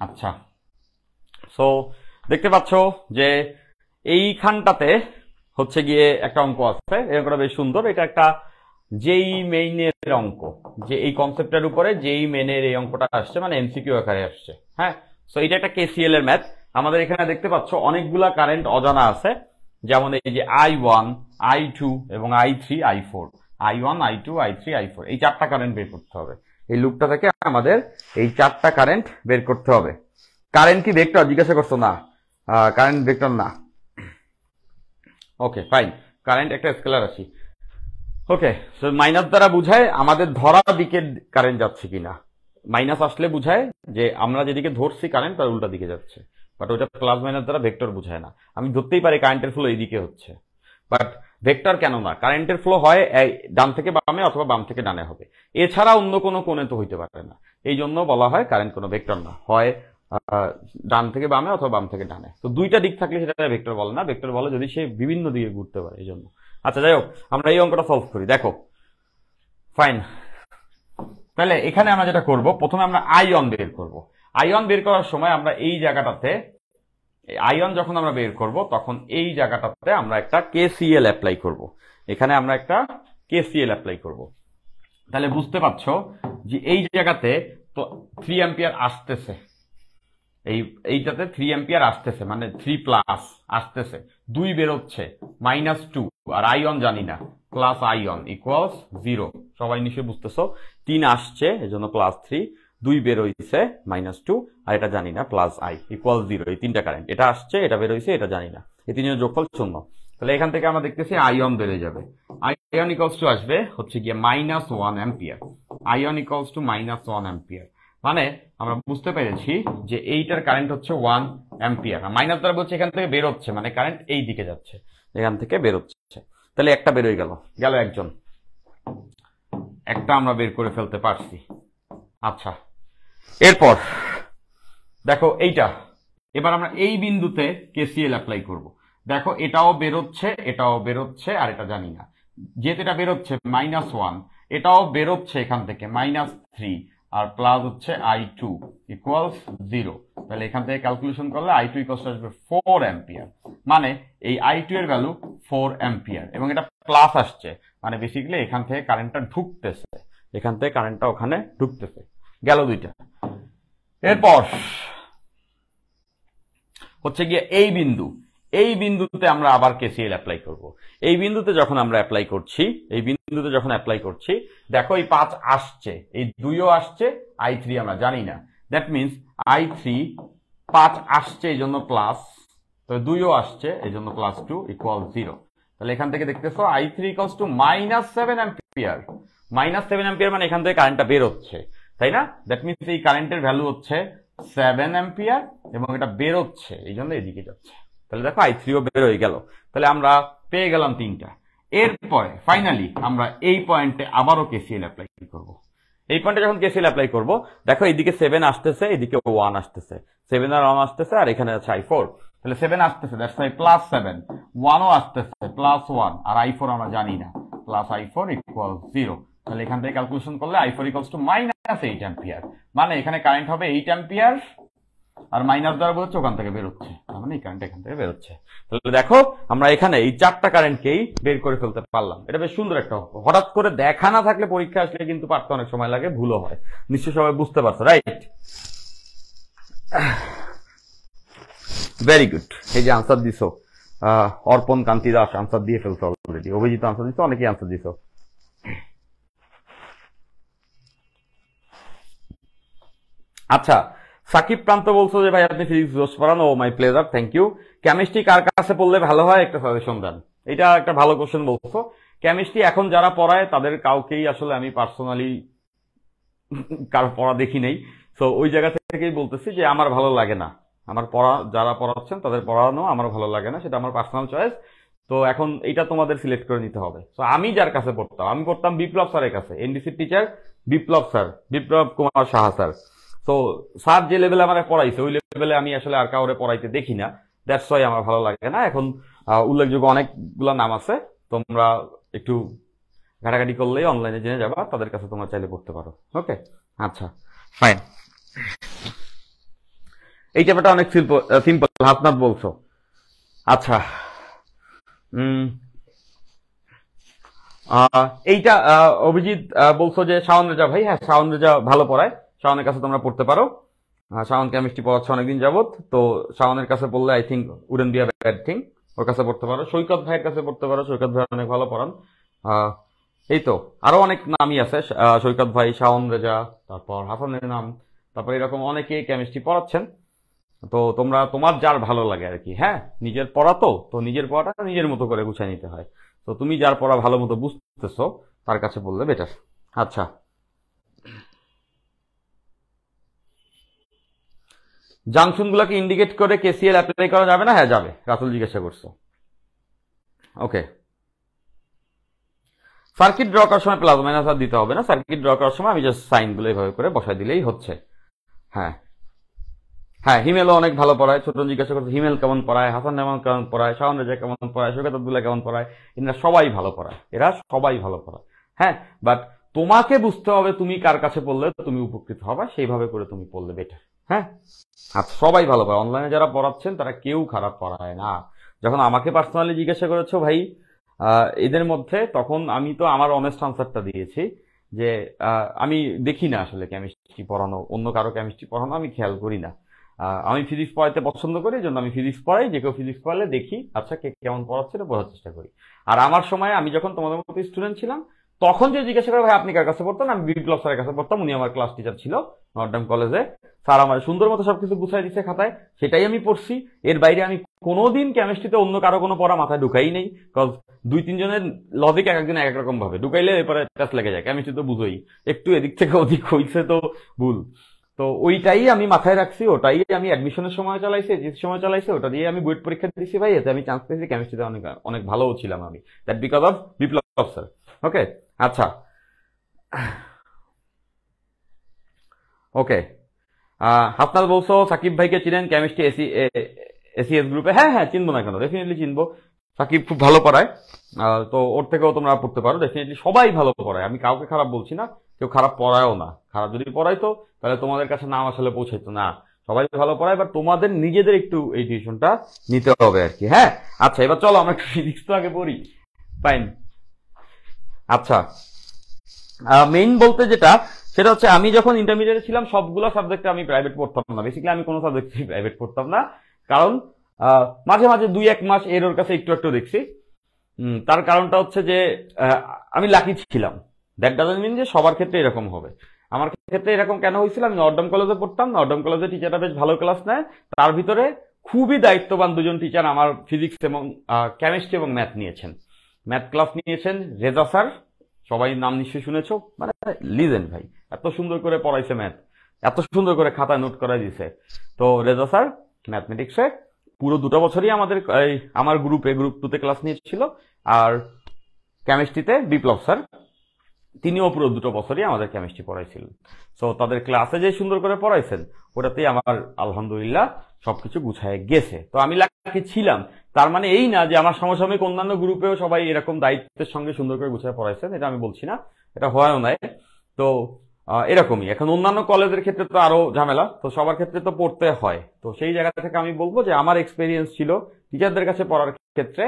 আচ্ছা, সো দেখতে পাচ্ছ যে এইখানটাতে হচ্ছে গিয়ে একটা অঙ্ক আছে। এই অঙ্কটা বেশ সুন্দর। এটা একটা জেই মেইনের অঙ্ক, যে এই কনসেপ্টের উপরে জেই মেইনের এই অঙ্কটা আসছে, মানে এমসিকিউ আকারে আসছে। হ্যাঁ, সো এটা একটা কেসিএল এর ম্যাথ। আমাদের এখানে দেখতে পাচ্ছ অনেকগুলা কারেন্ট অজানা আছে, যেমন এই যে i1, i2 এবং i3, i4, i1, i2, i3, i4, এই 4টা কারেন্ট বের করতে হবে। এই লুপটা থেকে আমাদের এই 4টা কারেন্ট বের করতে হবে। কারেন্ট কি ভেক্টর জিজ্ঞাসা করছো? না, কারেন্ট ভেক্টর না। ওকে, ফাইন। কারেন্ট একটা স্কেলার রাশি। ওকে, সো মাইনাস দ্বারা বুঝায় আমাদের ধরা দিকে কারেন্ট যাচ্ছে কিনা। মাইনাস আসলে বুঝায় যে আমরা যেদিকে ধরছি কারেন্ট তার উল্টা দিকে যাচ্ছে, বাট ওইটা প্লাস মাইনাস দ্বারা ভেক্টর বুঝায় না। আমি ধরতেই পারি কারেন্টের ফ্লো এইদিকে হচ্ছে, বাট ভেক্টর কেন না? কারেন্টের ফ্লো হয় ডান থেকে বামে অথবা বাম থেকে ডানে হবে, এছাড়া অন্য কোনো কোণে তো হইতে পারে না। এই জন্য বলা হয় কারেন্ট কোনো ভেক্টর না, হয় ডান থেকে বামে অথবা বাম থেকে ডানে। তো দুইটা দিক থাকলে সেটা ভেক্টর বলে না। ভেক্টর বলে যদি সে বিভিন্ন দিকে ঘুরতে পারে, এই জন্য। আচ্ছা, যাই হোক, আমরা এই অঙ্কটা সলভ করি। দেখো, ফাইন। তাহলে এখানে আমরা যেটা করব, প্রথমে আমরা আইন বের করব। আইন বের করার সময় আমরা এই জায়গাটাতে, আইন যখন আমরা বের করব তখন এই জায়গাটাতে আমরা একটা কেসিএল অ্যাপ্লাই করব। এখানে আমরা একটা কেসিএল অ্যাপ্লাই করব। তাহলে বুঝতে পারছো যে এই জায়গাতে তো 3 অ্যাম্পিয়ার আসতেছে, এইটাতে 3 অ্যাম্পিয়ার আসতেছে, মানে 3 প্লাস আসতেছে, 2 বেরোচ্ছে, -2, আর আইন জানি না, প্লাস আইন ইকুয়ালস 0। সবাই নিশ্চয়ই বুঝতেছো। 3 আসছে এজন্য +3, 2 বের হইছে -2, আর এটা জানি না +i = 0। এই তিনটা কারেন্ট, এটা আসছে, এটা বের হইছে, এটা জানি না, এই তিনজনের যোগফল 0। তাহলে এখান থেকে আমরা দেখতেছি আইয়ন বেড়ে যাবে। আইয়ন ইকুয়ালস টু আসবে হচ্ছে গিয়ে -1 অ্যাম্পিয়ার। আইয়ন ইকুয়ালস টু -1 অ্যাম্পিয়ার, মানে আমরা বুঝতে পেরেছি যে এইটার কারেন্ট হচ্ছে 1 অ্যাম্পিয়ার। মাইনাস দ্বারা বলছে এখান থেকে বের হচ্ছে, মানে কারেন্ট এই দিকে যাচ্ছে, এখান থেকে বের হচ্ছে। তাহলে একটা বের হয়ে গেল একজন, একটা আমরা বের করে ফেলতে পারছি। আচ্ছা, এরপর দেখো এইটা, এবার আমরা এই বিন্দুতে কেসিএল অ্যাপ্লাই করব। দেখো এটাও বেরোচ্ছে, এটাও বেরোচ্ছে, আর এটা জানি না, যেহেতু এটা বেরোচ্ছে -1, এটাও বেরোচ্ছে এখান থেকে -3, আর প্লাস হচ্ছে i2 ইকুয়ালস 0। তাহলে এখান থেকে ক্যালকুলেশন করলে i2 ইকুয়ালস আসবে 4 অ্যাম্পিয়ার, মানে এই i2 এর ভ্যালু 4 অ্যাম্পিয়ার, এবং এটা প্লাস আসছে, মানে বেসিক্যালি এখান থেকে কারেন্টটা ঢুকতেছে, এখান থেকে কারেন্টটা ওখানে ঢুকতেছে। গেল দুইটা। এরপর হচ্ছে গিয়ে এই বিন্দুতে আমরা আবার কেসিএল অ্যাপ্লাই করব। এই বিন্দুতে যখন আমরা অ্যাপ্লাই করছি, দেখো এই 5 আসছে, এই 2ও আসছে, i3 আমরা জানি না, দ্যাট মিনস i3 5 আসছে এই জন্য প্লাস, তো 2ও আসছে এই জন্য +2 ইকুয়াল 0। তাহলে এখান থেকে দেখতেছো i3 equals to -7 ampere. -7 ampere মানে এখান থেকে কারেন্টটা বের হচ্ছে, তাই না? দ্যাট মিনস এই কারেন্টের ভ্যালু হচ্ছে 7 অ্যাম্পিয়ার, এবং এটা বের হচ্ছে এই জন্য এদিকে যাচ্ছে। তাহলে দেখো i3ও বের হয়ে গেল। তাহলে আমরা পেয়ে গেলাম 3টা। এরপরে ফাইনালি আমরা এই পয়েন্টে আবারও কেসিএল অ্যাপ্লাই করব। এই পয়েন্টে যখন কেসিএল অ্যাপ্লাই করব, দেখো এইদিকে 7 আসতেছে, এদিকে 1 আসতেছে, 7 আর 1 আসতেছে, আর এখানে আছে i4। তাহলে 7 আসতেছে, দ্যাটস ওয়াই +7, 1ও আসতেছে +1, আর i4 আমরা জানি না, +i4 ইকুয়াল 0। তাহলে এখান থেকে ক্যালকুলেশন করলে i4 ইকুয়ালস টু -8 অ্যাম্পিয়ার, মানে এখানে কারেন্ট হবে 8 অ্যাম্পিয়ার, আর মাইনাস দ্বারা বোঝাচ্ছে ওখান থেকে বেরোচ্ছে, তার মানে এই কারেন্ট এখান থেকে বেরোচ্ছে। তাহলে দেখো আমরা এখানে এই 4টা কারেন্টকেই বের করে ফেলতে পারলাম। এটা বেশ সুন্দর একটা, হঠাৎ করে দেখা না থাকলে পরীক্ষা আসলে কিন্তু পারতে অনেক সময় লাগে, ভুলও হয়। নিশ্চয় সবাই বুঝতে পারছো, রাইট? Very good. এই যে আনসার দিছো, অর্পণ কান্তি দাস আনসার দিয়ে ফেলছো অলরেডি, অভিজিৎ আনসার দিছো, অনেকেই আনসার দিছো। আচ্ছা, সাকিব প্রান্ত বলছো যে ভাই আপনি ফিজিক্স জোস পড়ান। Oh my pleasure, thank you. Chemistry কার কাছে পড়লে ভালো হয়, একটা সাজেশন দেন। এটা একটা ভালো কোশ্চেন বলছো। কেমিস্ট্রি এখন যারা পড়ায় তাদের কাউকেই আসলে আমি পার্সোনালি কারো পড়া দেখি নেই, তো ওই জায়গা থেকেই বলতেছি যে আমার ভালো লাগে না, আমার পড়া যারা পড়াচ্ছেন তাদের পড়ানো আমার ভালো লাগে না, সেটা আমার পার্সোনাল চয়েস। তো এখন এটা তোমাদের সিলেক্ট করে নিতে হবে। তো আমি যার কাছে পড়তাম, আমি পড়তাম বিপ্লব স্যারের কাছে, এনডিসির টিচার বিপ্লব স্যার, বিপ্লব কুমার সাহা স্যার। তো স্যার যে লেভেলে আমার পড়াইছে ওই লেভেলে আমি আসলে আর কাউরে পড়াইতে দেখি না, দ্যাটস ওয়াই আমার ভালো লাগে না। এখন উল্লেখযোগ্য অনেকগুলো নাম আছে, তোমরা একটু ঘাটাঘাটি করলেই অনলাইনে জেনে যাবা, তাদের কাছে তোমরা চাইলে পড়তে পারো। ওকে, আচ্ছা ফাইন। এই চ্যাপ্টারটা অনেক সিম্পল, হাসনাত বলছো। আচ্ছা, এইটা অভিজিৎ বলছো যে শাওন রেজা ভাই, হ্যাঁ শাওন রেজা ভালো পড়ায়, শাওনের কাছে তোমরা পড়তে পারো। শাওন কেমিস্ট্রি পড়াচ্ছে অনেকদিন যাবত, তো শাওনের কাছে পড়লে I think wouldn't be a bad thing, ওর কাছে পড়তে পারো। সৈকত ভাইয়ের কাছে পড়তে পারো, সৈকত ভাই অনেক ভালো পড়ান। এই তো আরো অনেক নামই আছে, সৈকত ভাই, শাওন রেজা, তারপর হাসানের নাম, তারপর এরকম অনেকে কেমিস্ট্রি পড়াচ্ছেন। তো তোমরা তোমার যার ভালো লাগে আর কি, হ্যাঁ নিজের পড়া তো নিজের পড়াটা নিজের মতো করে গুছিয়ে নিতে হয়। তো তুমি যার পড়া ভালো মতো বুঝতেছো তার কাছে বললে বেটার। আচ্ছা, জাংশন গুলাকে ইন্ডিকেট করে কেসিএল অ্যাপ্লাই করা যাবে না? হ্যাঁ যাবে, রাতুল জিজ্ঞাসা করছো। ওকে, সার্কিট ড্র করার সময় প্লাস মাইনাস আর দিতে হবে না, সার্কিট ড্র করার সময় আমি জাস্ট সাইন গুলো এইভাবে করে বসাই দিলেই হচ্ছে। হ্যাঁ হ্যাঁ, হিমেলও অনেক ভালো পড়ায়। ছোট জিজ্ঞাসা করছে হিমেল কেমন পড়ায়, হাসান কেমন কেমন পড়ায়, শাওন রেজা কেমন পড়ায়, সৈকত আব্দুল্লাহ কেমন পড়ায়। এরা সবাই ভালো পড়ায়, এরা সবাই ভালো পড়ায়। হ্যাঁ, বাট তোমাকে বুঝতে হবে তুমি কার কাছে পড়লে তুমি উপকৃত হবে, সেইভাবে করে তুমি পড়লে বেটার। হ্যাঁ, আচ্ছা সবাই ভালো পড়ায়, অনলাইনে যারা পড়াচ্ছেন তারা কেউ খারাপ পড়ায় না। যখন আমাকে পার্সোনালি জিজ্ঞাসা করেছো ভাই এদের মধ্যে, তখন আমি তো আমার অনেস্ট আনসারটা দিয়েছি যে আমি দেখি না আসলে কেমিস্ট্রি পড়ানো, অন্য কারো কেমিস্ট্রি পড়ানো আমি খেয়াল করি না। আমি ফিজিক্স পড়াইতে পছন্দ করি, এই জন্য আমি ফিজিক্স পড়াই, যে কেউ ফিজিক্স পড়ালে দেখি আচ্ছা কে কেমন পড়াচ্ছে এটা বোঝার চেষ্টা করি। আর আমার সময় আমি যখন তোমাদের মতো স্টুডেন্ট ছিলাম তখন যে জিজ্ঞাসা করে ভাই আপনি কার কাছে পড়তেন, আমি বিপ্লব স্যারের কাছে পড়তাম, উনি আমার ক্লাস টিচার ছিল নর্থডাম কলেজে। স্যার আমার সুন্দর মতো সবকিছু গুছাই দিচ্ছে খাতায়, সেটাই আমি পড়ছি। এর বাইরে আমি কোনোদিন কেমিস্ট্রিতে অন্য কারো কোনো পড়া মাথায় ঢুকাই নেই, কজ দুই তিনজনের লজিক এক একজন এক এক রকম ভাবে ঢুকাইলে এরপরে প্যাচ লেগে যায়। কেমিস্ট্রি তো বুঝোই, একটু এদিক থেকে ওদিক হইছে তো ভুল। তো ওইটাই আমি মাথায় রাখছি, ওটাই আমি অ্যাডমিশনের সময় চালাইছি, এজিএস সময় চালাইছি, ওটা দিয়ে আমি বুয়েট পরীক্ষা দিয়েছি ভাই, এতে আমি চান্স পেয়েছি। কেমিস্ট্রিতে অনেক অনেক ভালোও ছিলাম আমি, that because of Biplab sir. Okay, আচ্ছা, ওকে। হাসনাল বলছো সাকিব ভাইকে চিনেন, কেমিস্ট্রি এসিএস গ্রুপে? হ্যাঁ হ্যাঁ, চিনবো না কেন, ডেফিনেটলি চিনবো। সাকিব খুব ভালো পড়ায়, তো ওর থেকেও তোমরা পড়তে পারো। ডেফিনেটলি সবাই ভালো পড়ায়, আমি কাউকে খারাপ বলছি না, কেউ খারাপ পড়ায়ও না। খারাপ যদি পড়াইতো তাহলে তোমাদের কাছে নাম আসলে পৌঁছাইতো না। সবাই ভালো পড়ায়, বাট তোমাদের নিজেদের একটু এই টিউশনটা নিতে হবে আর কি। হ্যাঁ, আচ্ছা, এবার চলো আমরা ফিজিক্স তো আগে পড়ি। ফাইন। আচ্ছা, মেইন বলতে যেটা, সেটা হচ্ছে আমি যখন ইন্টারমিডিয়েটে ছিলাম সবগুলো সাবজেক্টে আমি প্রাইভেট পড়তাম না। বেসিক্যালি আমি কোনো সাবজেক্টে প্রাইভেট পড়তাম না, কারণ মাঝে মাঝে 2-1 মাস এর ওর কাছে একটু একটু দেখছি। তার কারণটা হচ্ছে যে আহ, আমি লাকি ছিলাম। দ্যাট ডাজন্ট মিন যে সবার ক্ষেত্রে এরকম হবে। আমার ক্ষেত্রে এরকম কেন হয়েছিল, আমি নর্ডাম কলেজে পড়তাম, নর্ডাম কলেজে টিচাররা বেশ ভালো ক্লাস নেয়। তার ভিতরে খুবই দায়িত্ববান দুজন টিচার আমার ফিজিক্স এবং কেমিস্ট্রি এবং ম্যাথ নিয়েছেন। ম্যাথ ক্লাস নিয়েছেন রেজা স্যার, সবাই নাম নিশ্চয়ই শুনেছো, মানে লিজেন্ড ভাই। এত সুন্দর করে পড়াইছে ম্যাথ, এত সুন্দর করে খাতায় নোট করা দিছে। তো রেজা স্যার ম্যাথমেটিক্সে পুরো 2 বছরই আমাদের আমার গ্রুপ 2 তে ক্লাস নিয়েছিল। আর কেমিস্ট্রিতে বিপ্লব স্যার, তিনিও পুরো 2 বছরই আমাদের কেমিস্ট্রি পড়াইছিলেন। সো তাদের ক্লাসে যে সুন্দর করে পড়াইছেন, ওটাতেই আমার আলহামদুলিল্লাহ সবকিছু গুছায় গেছে। তো আমি লাকি ছিলাম। তার মানে এই না যে আমার সমসাময়িক অন্যান্য গ্রুপেও সবাই এরকম দায়িত্বের সঙ্গে সুন্দর করে গুছায় পড়াইছেন, এটা আমি বলছি না, এটা হয়ও নাই। তো এরকমই এখন অন্যান্য কলেজের ক্ষেত্রে তো আরো ঝামেলা, তো সবার ক্ষেত্রে তো পড়তে হয়। তো সেই জায়গা থেকে আমি বলবো যে আমার এক্সপিরিয়েন্স ছিল টিচারদের কাছে পড়ার ক্ষেত্রে,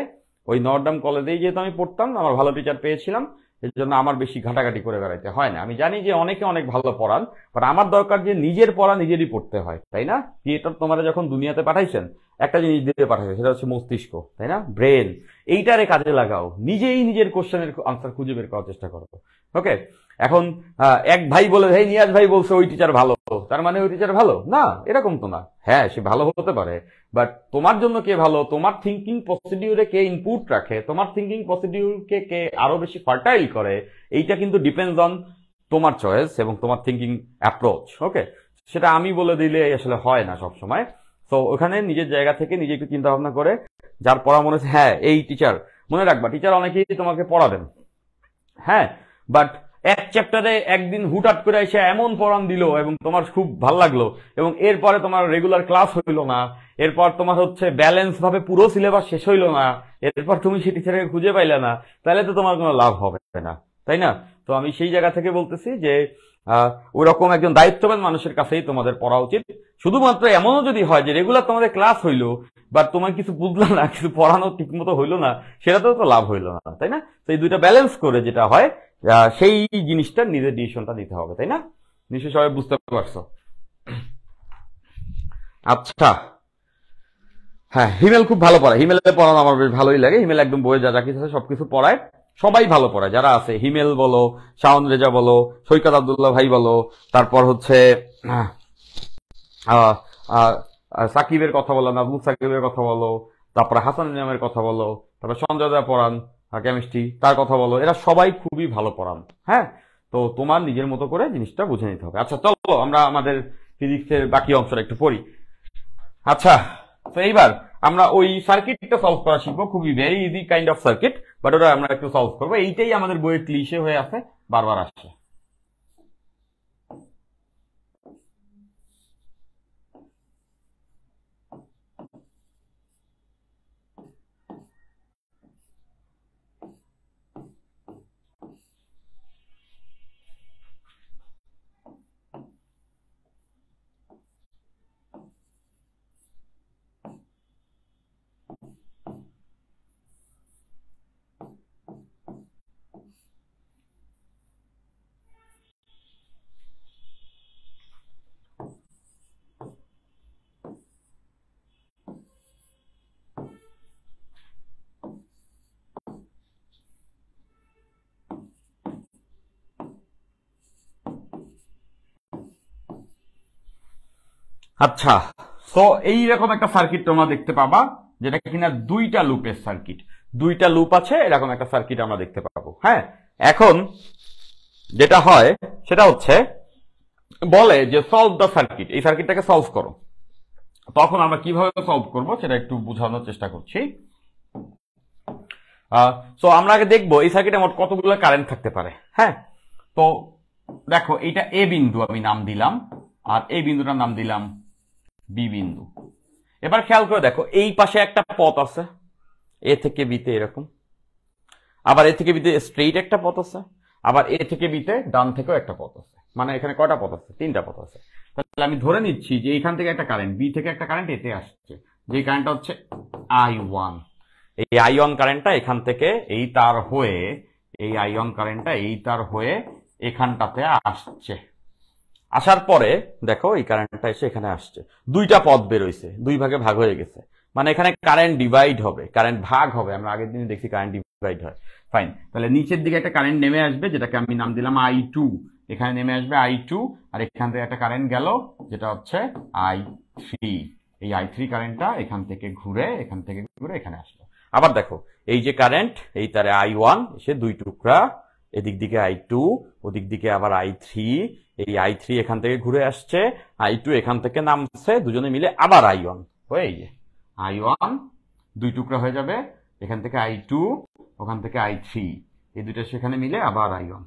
ওই নর্ডাম কলেজেই যেহেতু আমি পড়তাম, আমার ভালো টিচার পেয়েছিলাম, এর জন্য আমার বেশি ঘাটাঘাটি করে বেড়াইতে হয় না। আমি জানি যে অনেকে অনেক ভালো পড়ান, বাট আমার দরকার যে নিজের পড়া নিজেরই পড়তে হয়, তাই না? ক্রিয়েটর তোমার যখন দুনিয়াতে পাঠাইছেন, একটা জিনিস দিয়ে পাঠাইছে, সেটা হচ্ছে মস্তিষ্ক, তাই না? ব্রেন। এইটারে কাজে লাগাও, নিজেই নিজের কোশ্চেনের আনসার খুঁজে বের করার চেষ্টা করো। ওকে, এখন এক ভাই বলে, ভাই নিয়াজ ভাই বলছে ওই টিচার ভালো, তার মানে ওই টিচার ভালো না, এরকম তো না। হ্যাঁ, সে ভালো হতে পারে, বাট তোমার জন্য কে ভালো, তোমার থিঙ্কিং প্রসিডিউরে কে ইনপুট রাখে, তোমার থিঙ্কিং প্রসিডিউরকে কে আরো বেশি ফার্টাইল করে, এইটা কিন্তু ডিপেন্ডস অন তোমার চয়েস এবং তোমার থিঙ্কিং অ্যাপ্রোচ। ওকে, সেটা আমি বলে দিলে আসলে হয় না সব সময়। তো ওখানে নিজের জায়গা থেকে নিজে একটু চিন্তা ভাবনা করে, যার পড়া মনে হচ্ছে হ্যাঁ এই টিচার, মনে রাখবা টিচার অনেকেই তোমাকে পড়াবেন, হ্যাঁ, বাট এক চ্যাপ্টারে একদিন হুটহাট করে এসে এমন পড়ান দিল এবং তোমার খুব ভাল লাগলো, এবং এরপরে তোমার রেগুলার ক্লাস হইলো না, এরপর তোমার হচ্ছে ব্যালেন্স ভাবে পুরো সিলেবাস শেষ হইলো না, এরপর তুমি সেই টিচারকে খুঁজে পাইলে না, তাহলে তো তোমার কোনো লাভ হবে না, তাই না? তো আমি সেই জায়গা থেকে বলতেছি যে ওইরকম একজন দায়িত্ববান মানুষের কাছেই তোমাদের পড়া উচিত। শুধুমাত্র এমনও যদি হয় যে রেগুলার তোমাদের ক্লাস হইলো, বাট তোমার কিছু বুঝলো না, কিছু পড়ানো ঠিক মতো হইলো না, সেটাতেও তো লাভ হইলো না, তাই না? তো এই দুইটা ব্যালেন্স করে যেটা হয়, সেই জিনিসটা নিজের ডিসিশনটা নিতে হবে, তাই না? নিশ্চয়ই সবাই বুঝতে পারছো। আচ্ছা, হ্যাঁ, হিমেল খুব ভালো পড়ায়, হিমেলের পড়ানো আমার বেশ ভালোই লাগে। হিমেল একদম বইয়ে যা যা কিছু আছে সবকিছু পড়ায়, সবাই ভালো পড়ায় যারা আছে, হিমেল বলো, শাওন রেজা বলো, সৈকত আব্দুল্লাহ ভাই বলো, তারপর হচ্ছে আহ, আহ, আহ, সাকিবের কথা বলো, নাজমুল সাকিবের কথা বলো, তারপর হাসান ইমামের কথা বলো, তারপর সঞ্জয় দা পড়ান কেমিস্ট্রি, তার কথা বলো, এরা সবাই খুবই ভালো পড়ান। হ্যাঁ, তো তোমার নিজের মতো করে জিনিসটা বুঝে নিতে হবে। আচ্ছা, চলো আমরা আমাদের ফিজিক্সের বাকি অংশটা একটু পড়ি। আচ্ছা, তো এইবার আমরা ওই সার্কিটটা সলভ করা শিখবো, খুবই very easy kind of circuit, but ওটা আমরা একটু সলভ করবো। এইটাই আমাদের বইয়ের ক্লিশে হয়ে আছে, বারবার আসছে। আচ্ছা, সো এইরকম একটা সার্কিট তোমরা দেখতে পাবা, যেটা কিনা দুইটা লুপের সার্কিট, দুইটা লুপ আছে, এরকম একটা সার্কিট আমরা দেখতে পাবো। হ্যাঁ, এখন যেটা হয় সেটা হচ্ছে বলে যে সলভ দ্য সার্কিট, এই সার্কিটটাকে সলভ করো। তখন আমরা কিভাবে সলভ করব সেটা একটু বোঝানোর চেষ্টা করছি। সো আমরা আগে দেখবো এই সার্কিটে মোট কতগুলো কারেন্ট থাকতে পারে। হ্যাঁ, তো দেখো এইটা এ বিন্দু আমি নাম দিলাম, আর এই বিন্দুটার নাম দিলাম বি বিন্দু। এবার খেয়াল করে দেখো, এই পাশে একটা পথ আছে এ থেকে বিতে এরকম, আবার এ থেকে বিতে স্ট্রেইট একটা পথ আছে, আবার এ থেকে বিতে ডান থেকেও একটা পথ আছে। মানে এখানে কয়টা পথ আছে? তিনটা পথ আছে। তাহলে আমি ধরে নিচ্ছি যে এইখান থেকে একটা কারেন্ট, বি থেকে একটা কারেন্ট এতে আসছে, যে কারেন্টটা হচ্ছে I1। এই I1 কারেন্টটা এখান থেকে এই তার হয়ে, এই I1 কারেন্টটা এই তার হয়ে এখানটাতে আসছে। আসার পরে দেখো এই কারেন্টটা এসে এখানে আসছে, দুইটা পথ বের হইছে, দুই ভাগে ভাগ হয়ে গেছে। মানে এখানে কারেন্ট ডিভাইড হবে, কারেন্ট ভাগ হবে। আমরা আগের দিনে দেখছি কারেন্ট ডিভাইড হয়। ফাইন, তাহলে নিচের দিকে একটা কারেন্ট নেমে আসবে, যেটাকে আমি নাম দিলাম I2। এখানে নেমে আসবে I2, আর এখান থেকে একটা কারেন্ট গেল যেটা হচ্ছে I3। এই I3 কারেন্টটা এখান থেকে ঘুরে এখানে আসলো। আবার দেখো এই যে কারেন্ট, এই তারে I1 এসে দুই টুকরা, এদিক দিকে I2, ওদিক দিকে আবার I3। এই I3 এখান থেকে ঘুরে আসছে, I2 এখান থেকে নামছে, দুজনে মিলে আবার I1 হয়ে, এই যে I1 দুই টুকরা হয়ে যাবে, এখান থেকে I2, ওখান থেকে I3, এই দুইটা সেখানে মিলে আবার I1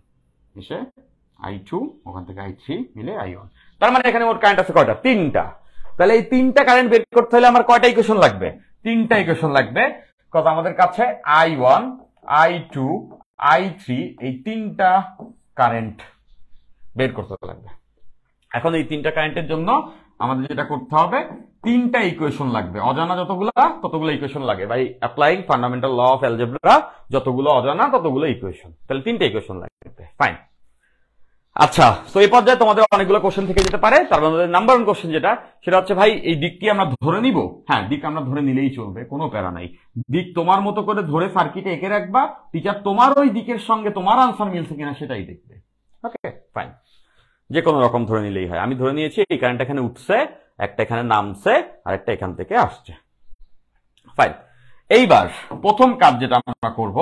এসে I2, ওখান থেকে I3 মিলে I1। তার মানে এখানে মোট কারেন্ট আছে কয়টা? তিনটা। তাহলে এই তিনটা কারেন্ট বের করতে হলে আমার কয়টা ইকুয়েশন লাগবে? তিনটা ইকুয়েশন লাগবে। কত আমাদের কাছে I1, I2, I3 এই তিনটা কারেন্ট বের করতে লাগবে। এখন এই তিনটা কারেন্টের জন্য আমাদের যেটা করতে হবে, তিনটা ইকুয়েশন লাগবে। অজানা ততগুলো ইকুয়েশন লাগে। By applying fundamental law of algebra, যতগুলো অজানা ততগুলো ইকুয়েশন। তাহলে তিনটা ইকুয়েশন লাগবে। ফাইন। আচ্ছা, তো এই পর্যায়ে তোমাদের অনেকগুলো কোশ্চেন থেকে যেতে পারে। তার মধ্যে নাম্বার 1 কোশ্চেন যেটা, সেটা হচ্ছে ভাই এই দিকটি আমরা ধরে নিব। হ্যাঁ, দিক আমরা ধরে নিলেই চলবে, কোনো প্যারা নাই। দিক তোমার মতো করে ধরে সার্কিটে এঁকে রাখবা, টিচার তোমার ওই দিকের সঙ্গে তোমার আনসার মিলছে কিনা সেটাই দেখবে। ওকে, ফাইন। যে কোনো রকম ধরে নিলেই হয়। আমি ধরে নিয়েছি এই কারেন্ট এখানে উঠছে, একটা এখানে নামছে, আর একটা এখান থেকে আসছে। ফাইন। এইবার প্রথম কাজ যেটা আমরা করব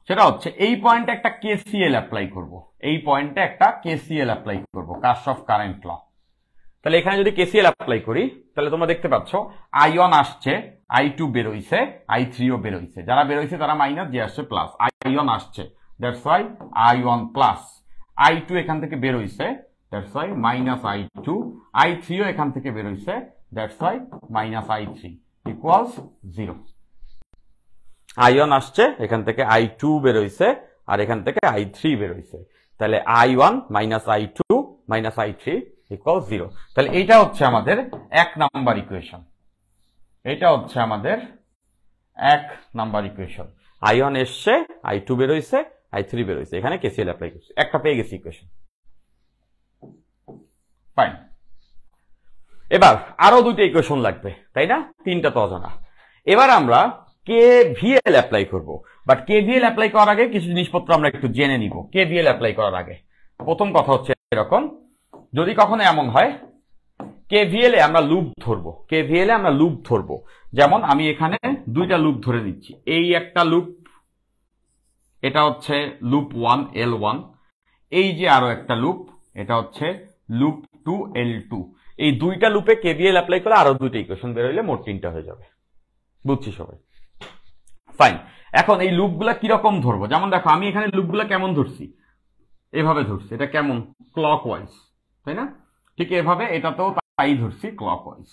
সেটা হচ্ছে এই পয়েন্টে একটা কেসিএল অ্যাপ্লাই করব। এই পয়েন্টে একটা কেসিএল অ্যাপ্লাই করব, কারশফ কারেন্ট ল। তাহলে এখানে যদি কেসিএল অ্যাপ্লাই করি, তাহলে তোমরা দেখতে পাচ্ছ I1 আসছে, I2 বেরোইছে, I3 ও বেরোইছে। যারা বেরোইছে তারা মাইনাস, যে আসছে প্লাস। I1 আসছে, that's Y I1 plus. I2 এখান থেকে বেরোইছে, that's why minus I2। I3 ও এখান থেকে বেরোইছে, that's why minus I3 equals 0। I1 আসছে, এখান থেকে I2 বেরোইছে, আর এখান থেকে I3 বেরোইছে। তাহলে I1 minus I2 minus I3 equal 0। তাহলে এইটা হচ্ছে আমাদের 1 নাম্বার ইকুয়েশন। এটা হচ্ছে আমাদের 1 নাম্বার ইকুয়েশন। I1 এসছে, I2 বেরোইছে, I3 বেরোইছে। এখানে কেসিএল অ্যাপ্লাই করছি, একটা পেয়ে গেছি ইকুয়েশন। ফাইন। এবার আরো দুইটা ইকুয়েশন লাগবে, তাই না? তিনটা তো অজানা। এবার আমরা কেভিএল অ্যাপ্লাই করব। বাট কেভিএল অ্যাপ্লাই করার আগে কিছু জিনিসপত্র আমরা একটু জেনে নিব। কেভিএল অ্যাপ্লাই করার আগে প্রথম কথা হচ্ছে এরকম, যদি কখনো এমন হয় কেভিএল এ আমরা লুপ ধরবো, কেভিএল এ আমরা লুপ ধরবো। যেমন আমি এখানে দুইটা লুপ ধরে নিচ্ছি। এই একটা লুপ, এটা হচ্ছে লুপ 1 L1। এই যে আরো একটা লুপ, এটা হচ্ছে লুপ 2 L2। এই দুইটা লুপে কেভিএল অ্যাপ্লাই করে আরো দুইটা ইকুয়েশন বের হইলে মোট তিনটা হয়ে যাবে। বুঝছি সবাই? ফাইন। এখন এই লুপগুলা কিরকম ধরবো? যেমন দেখো আমি এখানে লুপগুলা কেমন ধরছি, এভাবে ধরছি। এটা কেমন? ক্লকওয়াইজ, তাই না? ঠিক এভাবে এটাতেও তাই ধরছি, ক্লকওয়াইজ।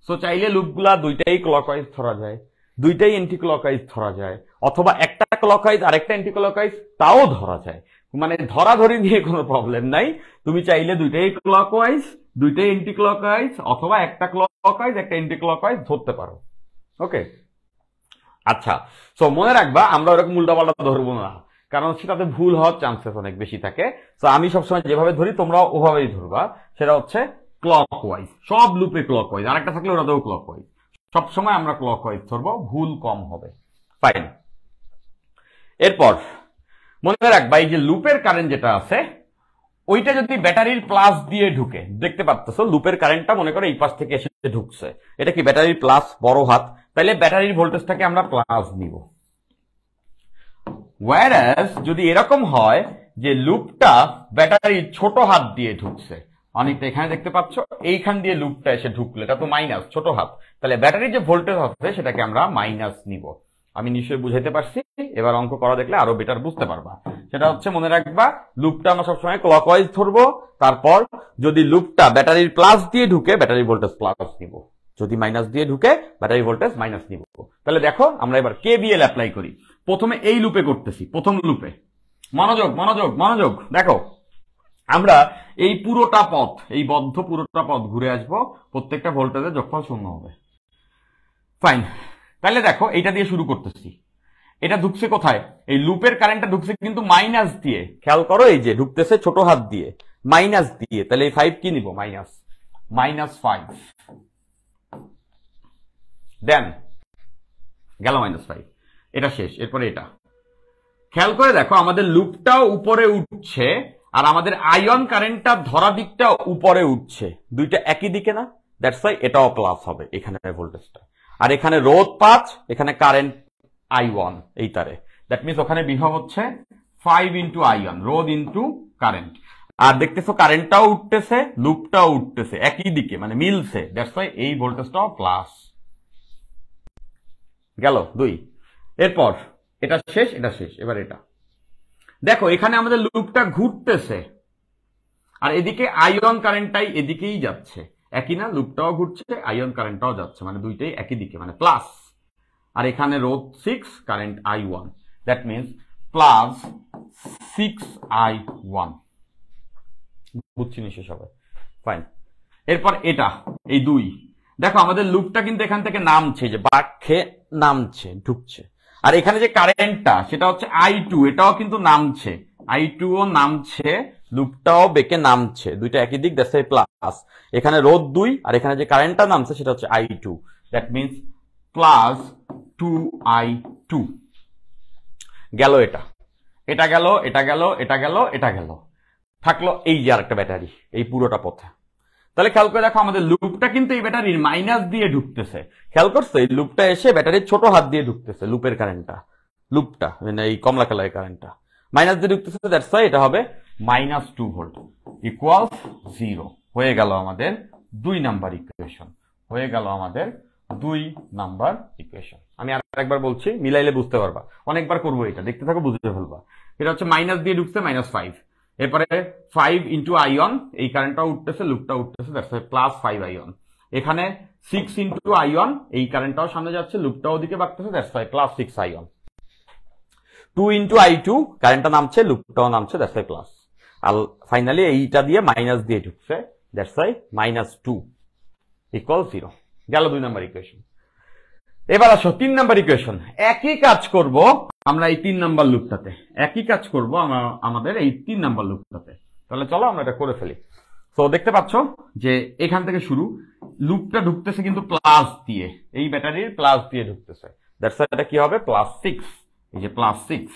সো চাইলে লুপগুলা দুইটাই ক্লকওয়াইজ ধরা যায়, দুইটাই এন্টি ক্লকওয়াইজ ধরা যায়, অথবা একটা ক্লকওয়াইজ আর একটা এন্টি ক্লকওয়াইজ তাও ধরা যায়। মানে ধরাধরি দিয়ে কোনো প্রবলেম নাই। তুমি চাইলে দুইটাই ক্লকওয়াইজ, দুইটাই এন্টি ক্লকওয়াইজ, অথবা একটা ক্লকওয়াইজ একটা এন্টি ক্লকওয়াইজ ধরতে পারো। ওকে, আচ্ছা। সো মনে রাখবা আমরা ওরকম উল্টাপাল্টা ধরবো না, কারণ সেটাতে ভুল হওয়ার চান্সেস অনেক বেশি থাকে। তো আমি সবসময় যেভাবে ধরি তোমরা ওভাবেই ধরবা, সেটা হচ্ছে ক্লকওয়াইজ। সব লুপে ক্লকওয়াইজ, আর একটা থাকলে ওটাতেও ক্লকওয়াইজ। সবসময় আমরা ক্লকওয়াইজ ধরবো, ভুল কম হবে। ফাইন। এরপর মনে রাখবা এই যে লুপের কারেন্ট যেটা আছে, ওইটা যদি ব্যাটারির প্লাস দিয়ে ঢুকে, দেখতে পাচ্ছ লুপের কারেন্টটা মনে করো এই পাশ থেকে এসে ঢুকছে, এটা কি ব্যাটারির প্লাস বড় হাত, তাহলে ব্যাটারির ভোল্টেজটাকে আমরা প্লাস নিব। ওয়্যারাস যদি এরকম হয় যে লুপটা ব্যাটারির ছোট হাত দিয়ে ঢুকছে, অনেকটা এখানে দেখতে পাচ্ছ এইখান দিয়ে লুপটা এসে ঢুকলো, এটা তো মাইনাস ছোট হাত, তাহলে ব্যাটারির যে ভোল্টেজ আছে সেটাকে আমরা মাইনাস নিব। আমি নিশ্চয়ই বুঝাইতে পারছি, এবার অঙ্ক করা দেখলে আরো বেটার বুঝতে পারবা। সেটা হচ্ছে মনে রাখবা লুপটা আমরা সবসময় ক্লকওয়াইজ ধরবো, তারপর যদি লুপটা ব্যাটারির প্লাস দিয়ে ঢুকে ব্যাটারি ভোল্টেজ প্লাস নিব, যদি মাইনাস দিয়ে ঢুকে ব্যাটারি ভোল্টেজ মাইনাস নিব। তাহলে দেখো আমরা এবার কেবিএল অ্যাপ্লাই করি। প্রথমে এই লুপে করতেছি, প্রথম লুপে মনোযোগ মনোযোগ মনোযোগ, দেখো আমরা এই পুরোটা পথ, এই বদ্ধ পুরোটা পথ ঘুরে আসবো, প্রত্যেকটা ভোল্টেজের যোগফল 0 হবে। ফাইন, তাহলে দেখো এইটা দিয়ে শুরু করতেছি, এটা ঢুকছে কোথায়, এই লুপের কারেন্টটা ঢুকছে কিন্তু মাইনাস দিয়ে, খেয়াল করো এই যে ঢুকতেছে ছোট হাত দিয়ে মাইনাস দিয়ে, তাহলে এই 5 কি নিব, -5 দেন গেল -5, এটা শেষ। এরপরে এটা খেয়াল করে দেখো আমাদের লুপটাও উপরে উঠছে আর আমাদের আয়ন কারেন্টটা ধরা দিকটাও উপরে উঠছে, দুইটা একই দিকে না, দ্যাটস ওয়াই এটাও প্লাস হবে এখানে ভোল্টেজটা। আর এখানে রোধ 5, এখানে কারেন্ট I1 এই তারে, দ্যাট মিনস ওখানে বিভব হচ্ছে 5 ইন্টু আয়ন, রোধ ইন্টু কারেন্ট। আর দেখতেছো কারেন্টটাও উঠতেছে লুপটাও উঠতেছে একই দিকে, মানে মিলছে, দ্যাটস ওয়াই এই ভোল্টেজটাও প্লাস। গেল 2। এরপর এটা শেষ, এটা শেষ। এবার এটা দেখো এখানে আমাদের লুপটা ঘুরতেছে আর এদিকে আয়ন কারেন্টটাই এদিকেই যাচ্ছে, একই না, লুপটাও ঘুরছে আয়ন কারেন্টটাও যাচ্ছে, মানে দুইটাই একই দিকে, মানে প্লাস। আর এখানে রোধ 6, current I1, that means plus 6I1। বুঝছি নিশ্চয় সবাই, ফাইন। এরপর এটা এই 2, দেখো আমাদের লুপটা কিন্তু এখান থেকে নামছে, যে বাঁক খেয়ে নামছে ঢুকছে, আর এখানে যে কারেন্টটা সেটা হচ্ছে I2, এটাও কিন্তু নামছে, I2 ও নামছে, লুপটাও বেঁকে নামছে, দুইটা একই দিক, দ্যাটস ওয়াই প্লাস। এখানে রোধ 2 আর এখানে যে কারেন্টটা নামছে সেটা হচ্ছে I2, that means plus 2I2। গেল এটা, এটা গেল, এটা গেল, এটা গেল, এটা গেল, থাকলো এই যে আরেকটা ব্যাটারি এই পুরোটা পথে। তাহলে খেয়াল করে দেখো আমাদের লুপটা কিন্তু এই ব্যাটারির মাইনাস দিয়ে ঢুকতেছে, খেয়াল করছো এই লুপটা এসে ব্যাটারির ছোট হাত দিয়ে ঢুকতেছে, লুপের কারেন্টটা, লুপটা মানে এই কমলা কালারের কারেন্টটা মাইনাস দিয়ে ঢুকতেছে, দ্যাটস ওয়াই এটা হবে -2 ভোল্ট ইকুয়ালস 0। হয়ে গেল আমাদের 2 নাম্বার ইকুয়েশন, হয়ে গেল আমাদের 2 নাম্বার ইকুয়েশন। আমি আর একবার বলছি, মিলাইলে বুঝতে পারবা, অনেকবার করবো এটা, দেখতে থাকো বুঝতে ফেলবা। এটা হচ্ছে মাইনাস দিয়ে ঢুকছে -5, এরপরে 5 ইন্টু আয়ন, এই কারেন্টটা উঠতেছে লুপটা উঠতেছে, দ্যাটস ওয়াই প্লাস 5 আয়ন। এখানে 6 ইন্টু আয়ন, এই কারেন্টটাও সামনে যাচ্ছে লুপটাও ওদিকে বাড়তেছে, দ্যাটস ওয়াই প্লাস 6 আয়ন। 2 ইন্টু I2, কারেন্টটা নামছে লুপটাও নামছে, দ্যাটস ওয়াই প্লাস। আর ফাইনালি এইটা দিয়ে মাইনাস দিয়ে ঢুকছে, দ্যাটস ওয়াই -2 ইকুয়াল 0। গেল 2 নাম্বার ইকুয়েশন। এবার আসো 3 নাম্বার ইকুয়েশন, একই কাজ করব আমরা এই 3 নাম্বার লুপটাতে, একই কাজ করব আমাদের এই 3 নাম্বার লুপটাতে। তাহলে চলো আমরা এটা করে ফেলি। তো দেখতে পাচ্ছ যে এখান থেকে শুরু, লুপটা ঢুকতেছে কিন্তু প্লাস দিয়ে, এই ব্যাটারির প্লাস দিয়ে ঢুকতেছে, দ্যাটস ওয়াই এটা কি হবে +6, এই যে +6।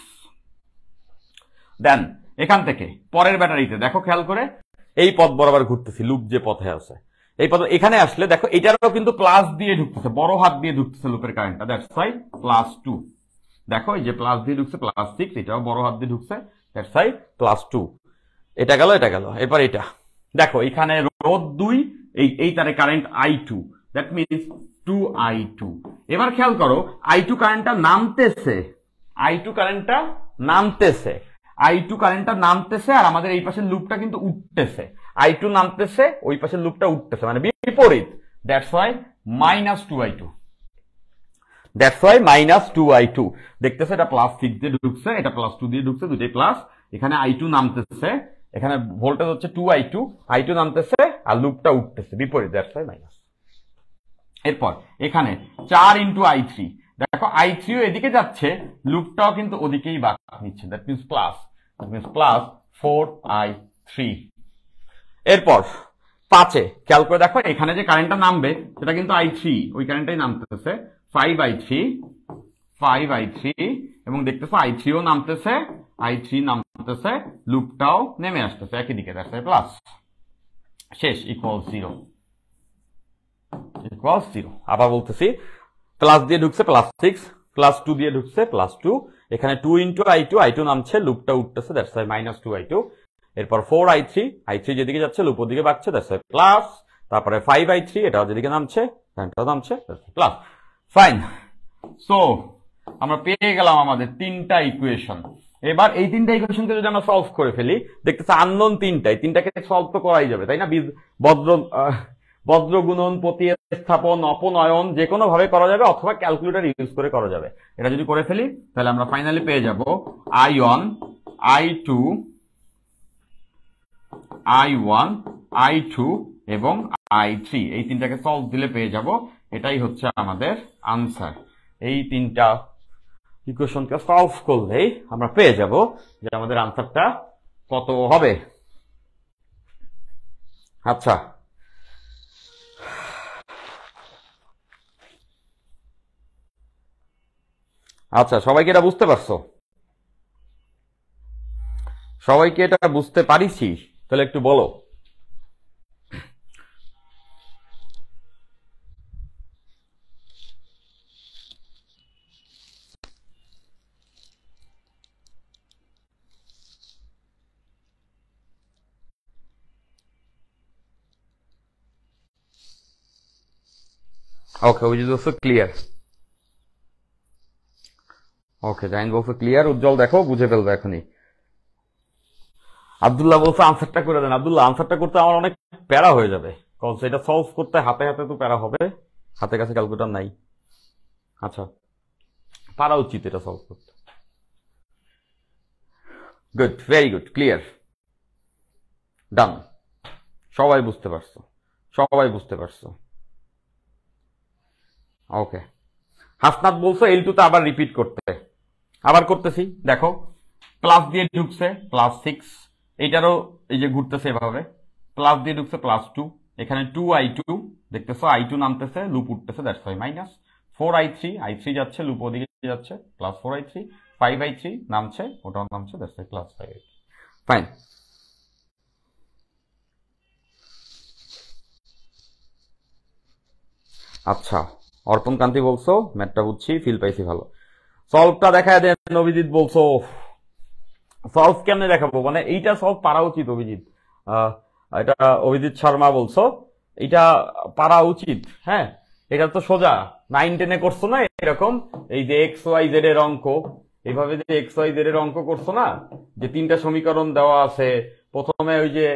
দেন এখান থেকে পরের ব্যাটারিতে দেখো খেয়াল করে এই পথ বরাবর ঘুরতেছি, লুপ যে পথে আছে এই পথ, এখানে আসলে দেখো এটারও কিন্তু প্লাস দিয়ে ঢুকতেছে, বড় হাত দিয়ে ঢুকতেছে লুপের কারেন্টটা, দ্যাটস ওয়াই +2। দেখো এই যে প্লাস দিয়ে ঢুকছে +6, এটাও বড় হাত দিয়ে ঢুকছে, দ্যাটস ওয়াই +2। এটা গেল, এটা গেল। এরপর এটা দেখো এখানে রোধ 2, এই তারে current I2, that means 2I2। এবার খেয়াল করো I2 কারেন্টটা নামতেছে, I2 কারেন্টটা নামতেছে, I2 কারেন্টটা নামতেছে, আর আমাদের এই পাশের লুপটা কিন্তু উঠতেছে, I2 নামতেছে ওই পাশের লুপটা উঠতেছে, মানে বিপরীত, that's why -2I2, that's why -2I2। দেখতেছে এটা +6 দিয়ে ঢুকছে, এটা +2 দিয়ে ঢুকছে, দুটোই প্লাস। এখানে I2 নামতেছে, এখানে ভোল্টেজ হচ্ছে 2I2, I2 নামতেছে আর লুপটা উঠতেছে বিপরীত, দ্যাটস ওয়াই মাইনাস। এরপর এখানে 4 ইন্টু I3, দেখো I3 ও এদিকে যাচ্ছে, লুপটাও কিন্তু ওদিকেই বাঁক নিচ্ছে, that means plus, that means +4I3। এরপর 5-এ খেয়াল করে দেখো এখানে যে কারেন্টটা নামবে সেটা কিন্তু I3, ওই কারেন্টটাই নামতেছে, 5I3 5i3 এবং দেখতেছো i3 ও নামতেছে, i3 নামতেছে, লুপটাও নেমে আসতেছে একই দিকে, দ্যাটস প্লাস, শেষ, ইকুয়াল 0 ইকুয়াল 0। আবার বলতেছি, প্লাস দিয়ে ঢুকছে +6, +2 দিয়ে ঢুকছে +2, এখানে 2 ইন্টু i2 নামছে, লুপটা উঠতেছে, দ্যাটস -2i2, এরপর 4i3, i3 যেদিকে যাচ্ছে লুপ ওদিকে বাড়ছে, দ্যাটস প্লাস, তারপরে 5i3 এটাও যেদিকে নামছে এটাও নামছে, প্লাস। ফাইন, সো আমরা পেয়ে গেলাম আমাদের তিনটা ইকুয়েশন। এবার এই তিনটা ইকুয়েশনকে যদি আমরা সলভ করে ফেলি, দেখতেছে আননোন তিনটাকে সলভ তো করাই যাবে, তাই না? বজ্র গুণন, প্রতিস্থাপন, অপনয়ন যে কোনো ভাবে করা যাবে, অথবা ক্যালকুলেটর ইউজ করে করা যাবে। এটা যদি করে ফেলি তাহলে আমরা ফাইনালি পেয়ে যাব i1, i2, i1, i2 এবং i3। এই তিনটাকে সলভ দিলে পেয়ে যাব, এটাই হচ্ছে আমাদের আনসার। এই তিনটা ইকুয়েশনকে সলভ করলেই আমরা পেয়ে যাব যে আমাদের আনসারটা কত হবে। আচ্ছা, আচ্ছা, সবাইকে এটা বুঝতে পারছো? সবাইকে এটা বুঝতে পারিছি? তাহলে একটু বলো। ওকে, অভিজিৎ বলছো ক্লিয়ার। ওকে, জাহিন বলছো ক্লিয়ার। উজ্জ্বল দেখো বুঝে ফেলবে এখনই। আব্দুল্লাহ বলছে আনসারটা করে দেন। আব্দুল্লাহ, আনসারটা করতে আমার অনেক প্যারা হয়ে যাবে, কারণ এটা সলভ করতে হাতে হাতে তো প্যারা হবে, হাতে কাছে ক্যালকুলেটর নাই। আচ্ছা, পারা উচিত এটা সলভ করতে। গুড, ভেরি গুড, ক্লিয়ার, ডান। সবাই বুঝতে পারছো, সবাই বুঝতে পারছো। ওকে, হাসনাত বলছো L2 তে আবার রিপিট করতে, আবার করতেছি। দেখো, প্লাস দিয়ে ঢুকছে +6, এইটারও এই যে ঘুরতেছে এভাবে, প্লাস দিয়ে ঢুকছে +2, এখানে 2i2 দেখতেছো, i2 নামতেছে, লুপ উঠতেছে, দ্যাটস ওয়াই মাইনাস 4i3 যাচ্ছে, লুপ ওদিকে যাচ্ছে, +4i3, 5i3 নামছে, ওটাও নামছে, দ্যাটস ওয়াই +5i3। ফাইন। আচ্ছা, অর্পণ কান্তি বলছো ম্যাথটা বুঝছি, ফিল পাইছি, ভালো। সলভটা দেখায় দেন, অভিজিৎ বলছো। সলভ কেমনে দেখাবো, মানে এইটা সলভ পারা উচিত অভিজিৎ, এটা অভিজিৎ শর্মা বলছো, এটা পারা উচিত। হ্যাঁ, এটা তো সোজা 9-10-এ করছো না এরকম, এই যে XYZ এর অঙ্ক, এইভাবে যে XYZ এর অঙ্ক করছো না, যে তিনটা সমীকরণ দেওয়া আছে, প্রথমে ওই যে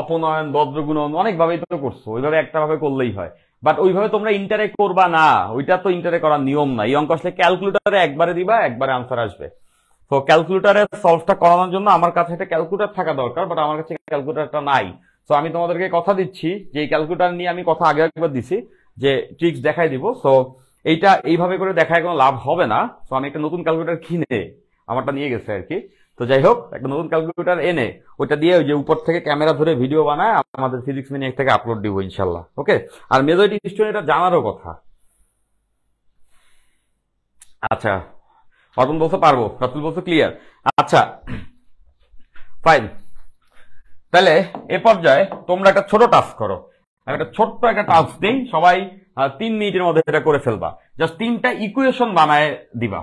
অপনয়ন, বজ্রগুণন, অনেকভাবেই তো করছো, ওইভাবে একটা ভাবে করলেই হয়। বাট ওইভাবে তোমরা ইন্টারে করবা না, ওইটা তো ইন্টারে করার নিয়ম না। এই অঙ্ক আসলে ক্যালকুলেটারে একবারে দিবা, একবারে আনসার আসবে। তো ক্যালকুলেটারে সলভটা করানোর জন্য আমার কাছে একটা ক্যালকুলেটার থাকা দরকার, বাট আমার কাছে ক্যালকুলেটারটা নাই। তো আমি তোমাদেরকে কথা দিচ্ছি যে এই ক্যালকুলেটার নিয়ে আমি কথা আগে একবার দিছি যে ট্রিক্স দেখাই দিব। সো এইটা এইভাবে করে দেখায় কোনো লাভ হবে না। তো আমি একটা নতুন ক্যালকুলেটার কিনে আমারটা নিয়ে গেছে আর কি। তো যাই হোক, একটা নতুন ক্যালকুলেটার এনে ওইটা দিয়ে ওই যে উপর থেকে ক্যামেরা ধরে ভিডিও বানায় আমাদের ফিজিক্স মিনিট থেকে আপলোড দিব ইনশাল্লাহ। ওকে, আর মেজরিটি স্টুডেন্ট এটা জানারও কথা। আচ্ছা, অর্পণ বলতে পারবো, রাতুল বলতে ক্লিয়ার। আচ্ছা, ফাইন। তাহলে এ পর্যায়ে তোমরা একটা ছোট টাস্ক করো, আমি একটা ছোট্ট একটা টাস্ক দিই, সবাই 3 মিনিটের মধ্যে এটা করে ফেলবা। জাস্ট 3টা ইকুয়েশন বানায় দিবা,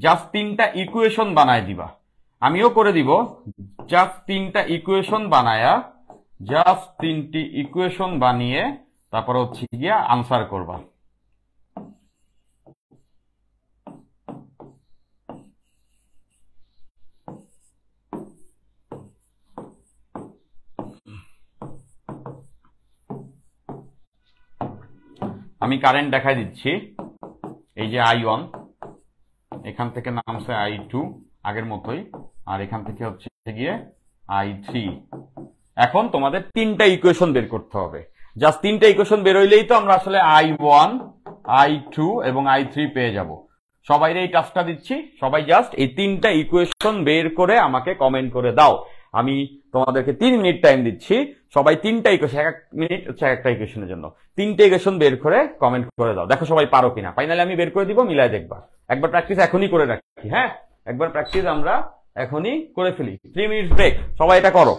জাস্ট 3টা ইকুয়েশন বানায় দিবা, আমিও করে দিব। জাস্ট 3টা ইকুয়েশন বানায়া, জাস্ট 3টি ইকুয়েশন বানিয়ে তারপর হচ্ছে গিয়া আনসার করবা। আমি কারেন্ট দেখাই দিচ্ছি। এই যে i1, এখান থেকে নামছে i2 আগের মতোই, আর এখান থেকে হচ্ছে গিয়ে i3। এখন তোমাদের 3টা ইকুয়েশন বের করতে হবে। জাস্ট 3টা ইকুয়েশন বের হইলেই তো আমরা আসলে i1, i2 এবং i3 পেয়ে যাব। সবাই এই টাস্কটা দিচ্ছি, সবাই জাস্ট এই 3টা ইকুয়েশন বের করে আমাকে কমেন্ট করে দাও। আমি তোমাদেরকে 3 মিনিট টাইম দিচ্ছি, সবাই 3টা ইকুয়েশন, 1 মিনিট হচ্ছে একটা ইকুয়েশনের জন্য, 3টে ইকুয়েশন বের করে কমেন্ট করে দাও, দেখো সবাই পারো কিনা। ফাইনালি আমি বের করে দিব, মিলাই দেখবা। একবার প্র্যাকটিস এখনই করে রাখি, হ্যাঁ, একবার প্র্যাকটিস আমরা এখনই করে ফেলি। 3 মিনিট ব্রেক, সবাই এটা করো।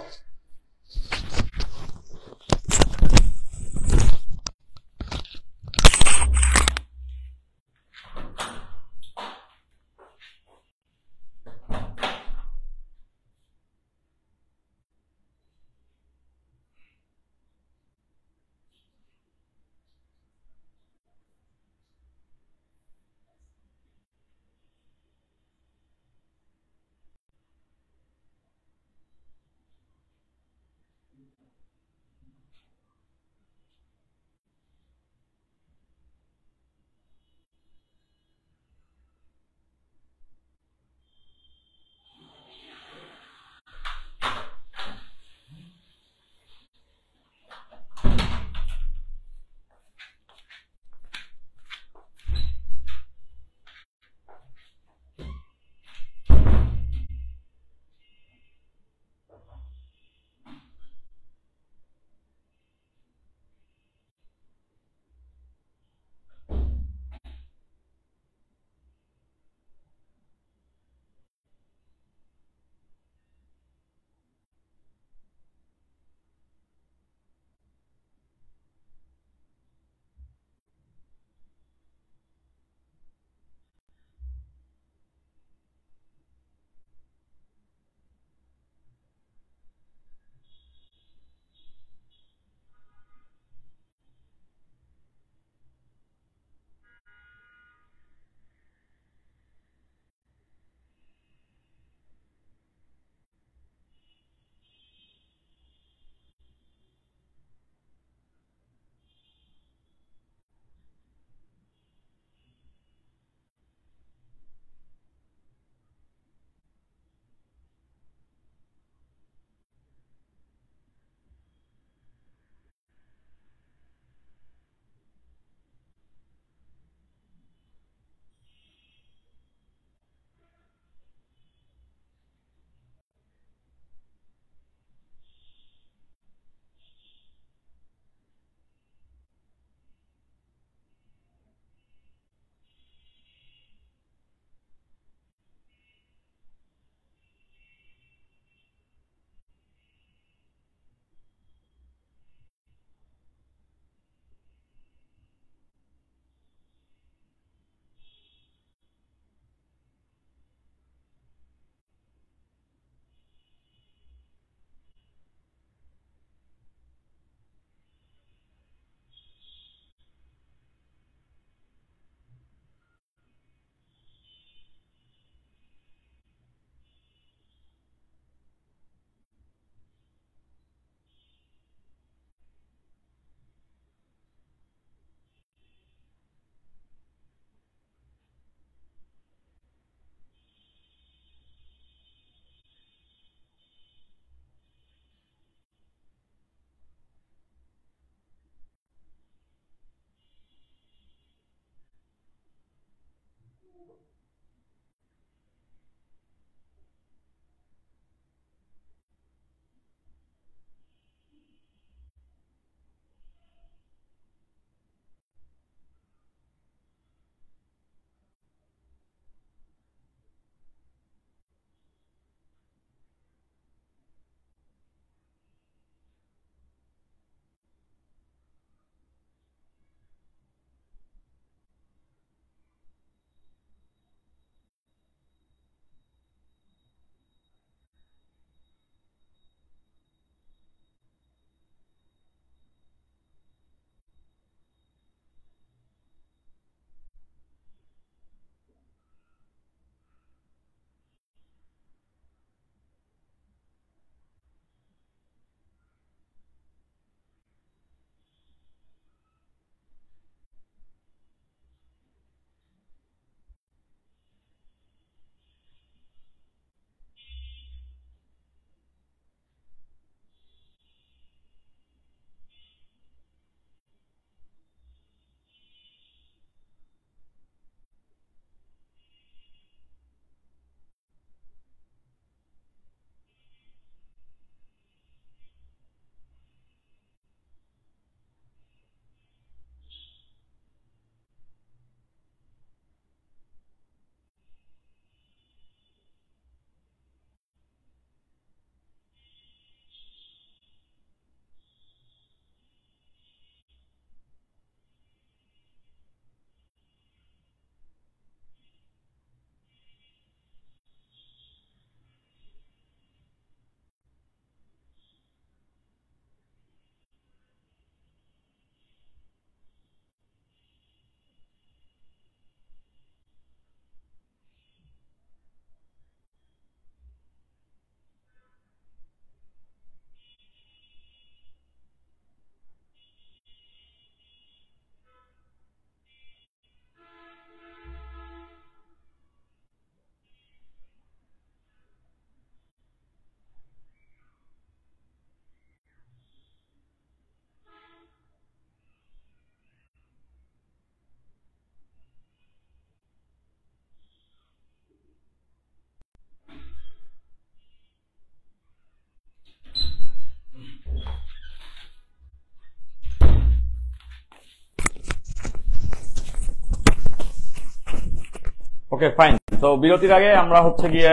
Okay fine. তো বিরতির আগে আমরা হচ্ছে গিয়ে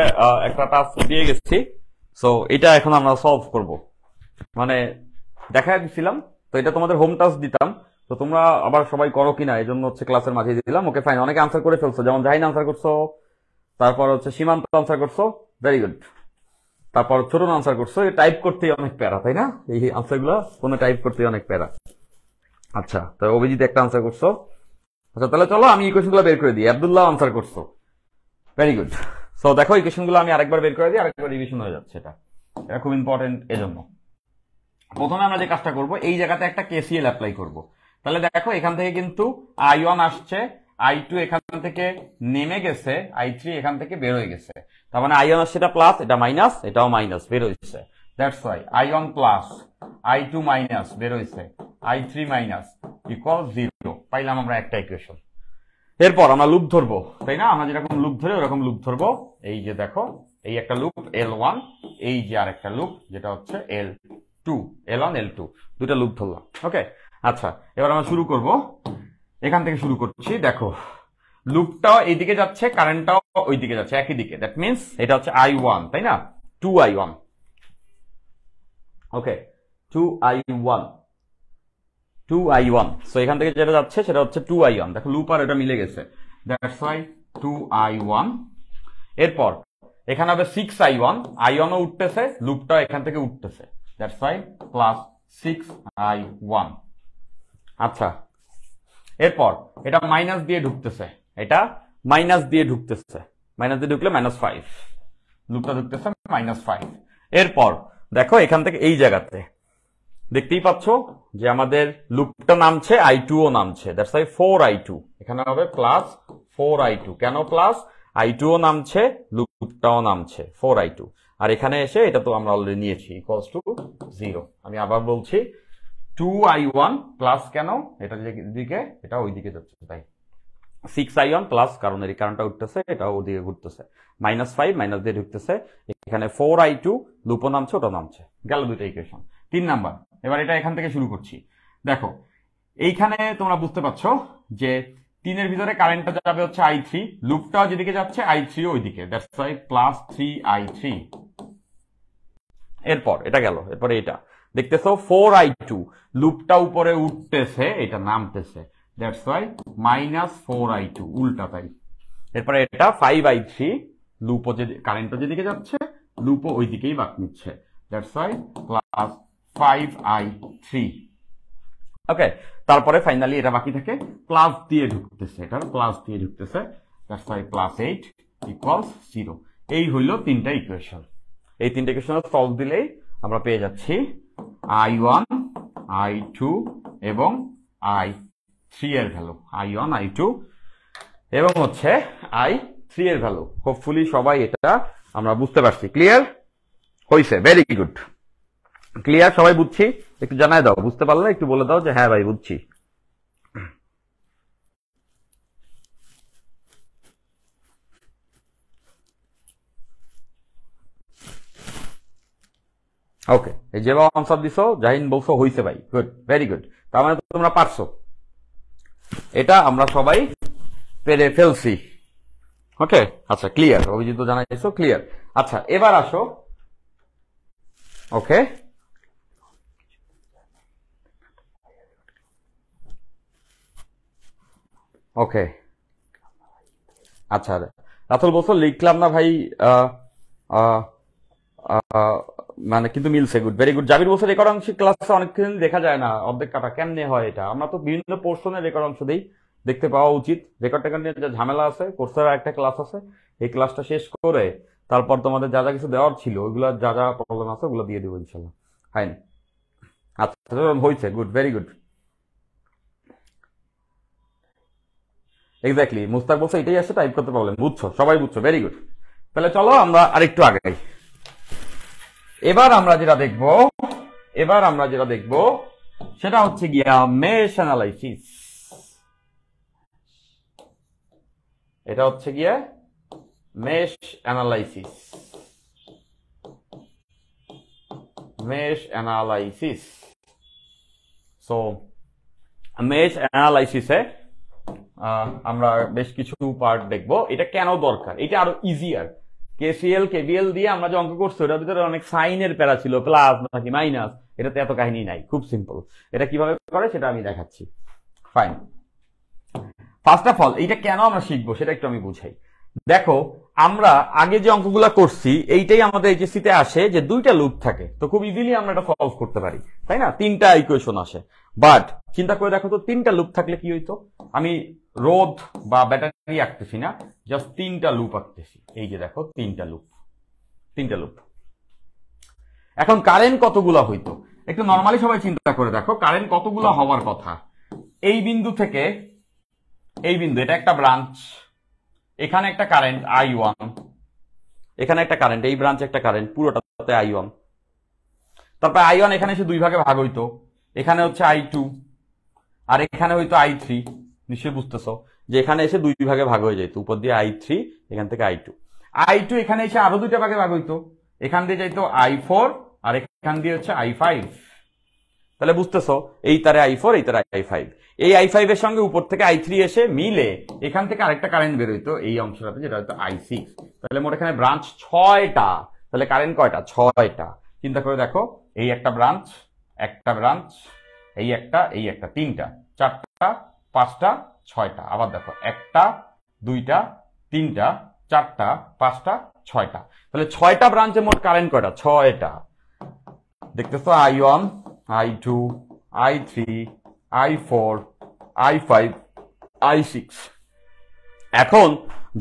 একটা টাস্ক দিয়ে গেছি। সো এটা এখন আমরা সলভ করব, মানে দেখাই দিছিলাম, তো এটা তোমাদের হোম টাস্ক দিতাম, তো তোমরা আবার সবাই করো কিনা এই জন্য হচ্ছে ক্লাসের মাঝে দিলাম। ওকে ফাইন, অনেকে আনসার করে ফেলছো, যেমন জাহিন আনসার করছো, তারপর হচ্ছে সীমান্ত আনসার করছো, ভেরি গুড। তারপর ছোট আনসার করছো, টাইপ করতেই অনেক প্যারা, তাই না? এই আনসার গুলো কোনো টাইপ করতেই অনেক প্যারা। আচ্ছা, তো অভিজিৎ একটা আনসার করছো। আচ্ছা তাহলে চলো আমি ইকুয়েশন গুলো বের করে দিই। আব্দুল্লাহ আনসার করছো, ভেরি গুড। সো দেখো ইকুয়েশন গুলো আমি আরেকবার বের করে দিই, আরেকবার রিভিশন হয়ে যাচ্ছে। এটা খুব ইম্পর্টেন্ট এজন্য। প্রথমে আমরা যে কাজটা করব, এই জায়গাতে একটা কেসিএল অ্যাপ্লাই করব। তাহলে দেখো এখান থেকে কিন্তু I1 আসছে, I2 এখান থেকে নেমে গেছে, I3 এখান থেকে বের হয়ে গেছে। তার মানে I1 আসছে, এটা প্লাস, এটা মাইনাস, এটাও মাইনাস বের হয়েছে। That's why I1 plus, I2 minus বের হয়েছে, I3 মাইনাস ইকুয়াল 0। পাইলাম আমরা একটা ইকুয়েশন। এরপর আমরা লুপ ধরবো, তাই না? আমরা যেরকম লুপ ধরি ওরকম লুপ ধরবো। এই যে দেখো, এই একটা লুপ L1, এই যে আরেকটা লুপ যেটা হচ্ছে L2, L1 L2, দুটা লুপ ধরলাম। ওকে আচ্ছা, এবার আমরা শুরু করব, এখান থেকে শুরু করছি। দেখো লুপটাও এইদিকে যাচ্ছে, কারেন্টটাও ওইদিকে যাচ্ছে, একই দিকে। দ্যাট মিনস এটা হচ্ছে I1, তাই না? 2I1। ওকে 2I1, 2I1। সো এখান থেকে যেটা যাচ্ছে সেটা হচ্ছে 2I1। দেখো লুপ আর এটা মিলে গেছে, দ্যাটস ওয়াই 2I1। এরপর এখানে হবে 6I1, I1 ও উঠতেছে, লুপটাও এখান থেকে উঠতেছে, দ্যাটস ওয়াই প্লাস 6I1। আচ্ছা, এরপর এটা মাইনাস দিয়ে ঢুকতেছে, এটা মাইনাস দিয়ে ঢুকতেছে, মাইনাস দিয়ে ঢুকলে -5, লুপটা ঢুকতেছে -5। এরপর দেখো এখান থেকে এই জায়গাতে দেখতেই পাচ্ছ যে আমাদের লুপটা নামছে, I2 ও নামছে, দ্যাটস ওয়াই 4I2। এখানে হবে প্লাস 4I2। কেন প্লাস? I2 ও নামছে, লুপটাও নামছে, 4I2। আর এখানে এসে এটা তো আমরা অলরেডি নিয়েছি, ইকুয়ালস টু 0। আমি আবার বলছি 2I1 প্লাস, কেন এটা দিকে, এটা ওইদিকে যাচ্ছে তাই 6I1 প্লাস, কারণ এই কারণটা উঠতেছে, এটা ওদিকে ঘুরতেছে, -5 মাইনাস দিয়ে ঢুকতেছে, এখানে 4I2, লুপও নামছে, ওটা নামছে, গেল দুইটা ইকুয়েশন। 3 নাম্বার, এবার এটা এখান থেকে শুরু করছি। দেখো এইখানে তোমরা বুঝতে পারছো যে 3 এর ভিতরে কারেন্টটা যাবে হচ্ছে I3, লুপটাও যেদিকে যাচ্ছে I3 ওইদিকে, দ্যাটস ওয়াই প্লাস 3I3। এরপর এটা গেল, এরপরে এটা দেখতেছো 4I2, লুপটা উপরে উঠতেছে, এটা নামতেছে, দ্যাটস ওয়াই -4I2, উল্টা তাই। এরপরে এটা 5I3, লুপও যে কারেন্টটা যেদিকে যাচ্ছে, লুপও ওই দিকেই বাঁক নিচ্ছে, দ্যাটস ওয়াই প্লাস 5I3। ওকে, তারপরে ফাইনালি এটা বাকি থাকে প্লাস দিয়ে ঢুকতেছে, এটা প্লাস দিয়ে ঢুকতেছে, দ্যাটস ওয়াই +8 ইকুয়ালস 0। এই হইল 3টা ইকুয়েশন। এই 3টা ইকুয়েশন সলভ দিলেই আমরা পেয়ে যাচ্ছি I1, I2 এবং I3 এর ভ্যালু, I1, I2 এবং হচ্ছে I3 এর ভ্যালু। হোপফুলি সবাই এটা আমরা বুঝতে পারছি, ক্লিয়ার হইছে, ভেরি গুড। ক্লিয়ার, সবাই বুঝছি? একটু জানাই দাও, বুঝতে পারলে একটু বলে দাও যে হ্যাঁ ভাই বুঝছি। ওকে, এই যে আনসার দিছো, জাহিন বলছো হইছে ভাই, গুড, ভেরি গুড। তার মানে তোমরা পারছো, এটা আমরা সবাই পেরে ফেলছি। ওকে আচ্ছা, ক্লিয়ার, অভিজিৎ জানাইছো, ক্লিয়ার। আচ্ছা এবার আসো, ওকে ওকে আচ্ছা, রাতুল বলছো লিখলাম না ভাই, মানে কিন্তু মিলছে, গুড, ভেরি গুড। জাবির বলছে রেকর্ড অংশ ক্লাসে অনেকক্ষণ দেখা যায় না, অর্ধেক কাটা কেমনে হয় এটা? আমরা তো বিভিন্ন পোর্শনের রেকর্ড অংশ দেই, দেখতে পাওয়া উচিত। রেকর্ড টেকর্ড নিয়ে যা ঝামেলা আছে, কোর্সের একটা ক্লাস আছে, এই ক্লাসটা শেষ করে তারপর তোমাদের যা যা কিছু দেওয়ার ছিল, ওইগুলো যা যা প্রবলেম আছে ওগুলো দিয়ে দেবো ইনশাল্লাহ। ফাইন, আচ্ছা হয়েছে, good, very good, exactly. Mushtaq বলছে এটাই আসছে, টাইপ করতে প্রবলেম, বুঝছো, সবাই বুঝছো, ভেরি গুড। তাহলে চলো আমরা আরেকটু আগাই। এবার আমরা যেটা দেখব সেটা হচ্ছে গিয়া মেশ অ্যানালাইসিস। এটা হচ্ছে গিয়া mesh analysis, mesh analysis. So mesh অ্যানালাইসিসে আমরা বেশ কিছু পার্ট দেখবো এটা কেন দরকার, এটা আরো ইজিয়ার। কেসিএল কেভিএল দিয়ে আমরা যে অঙ্ক করছি ওটার ভিতরে অনেক সাইনের প্যারা ছিল, প্লাস নাকি মাইনাস, এটাতে এত কাহিনী নাই, খুব সিম্পল। এটা কিভাবে করে সেটা আমি দেখাচ্ছি। ফাইন, ফার্স্ট অফ অল এইটা কেন আমরা শিখবো সেটা একটু আমি বুঝাই। দেখো আমরা আগে যে অঙ্কগুলা করছি এইটাই আমাদের এইচএসসি তে আসে যে দুইটা লুপ থাকে, তো খুব ইজিলি আমরা এটা সলভ করতে পারি, তাই না? তিনটা ইকুয়েশন আসে। বাট চিন্তা করে দেখো তো তিনটা লুপ থাকলে কি হইতো। আমি রোধ বা ব্যাটারি আঁকতেছি না, জাস্ট তিনটা লুপ আঁকতেছি। এই যে দেখো তিনটা লুপ, তিনটা লুপ। এখন কারেন্ট কতগুলা হইতো একটু নরমালি সবাই চিন্তা করে দেখো, কারেন্ট কতগুলা হওয়ার কথা। এই বিন্দু থেকে এই বিন্দু, এটা একটা ব্রাঞ্চ, এখানে একটা কারেন্ট I1, এখানে একটা কারেন্ট, এই ব্রাঞ্চে একটা কারেন্ট, পুরোটাতে I1। তারপর I1 এখানে এসে দুই ভাগে ভাগ হইতো, এখানে হচ্ছে I2 আর এখানে হইতো I3। নিশ্চয়ই বুঝতেছো যে এখানে এসে দুই ভাগে ভাগ হয়ে যেত, উপর দিয়ে I3, এখান থেকে I2 এখানে এসে আরো দুইটা ভাগে ভাগ হইতো, এখান দিয়ে যাইতো I4 আর এখান দিয়ে হচ্ছে I5। তাহলে বুঝতেছো এই তারে I4, এই তারে I5, এই I5 এর সঙ্গে উপর থেকে I3 এসে মিলে এখান থেকে আরেকটা কারেন্ট বের হইতো এই অংশটাতে, যেটা হয়তো I6। তাহলে মোট এখানে ব্রাঞ্চ 6টা, তাহলে কারেন্ট কয়টা? 6টা। চিন্তা করে দেখো, এই একটা ব্রাঞ্চ, একটা ব্রাঞ্চ, এই একটা, তিনটা, চারটা, পাঁচটা, 6টা। আবার দেখো একটা, দুইটা, তিনটা, চারটা, পাঁচটা, 6টা। তাহলে 6টা ব্রাঞ্চে মোট কারেন্ট কয়টা? 6টা। দেখতেছো I1, I2, I3, I4, I5, I6। এখন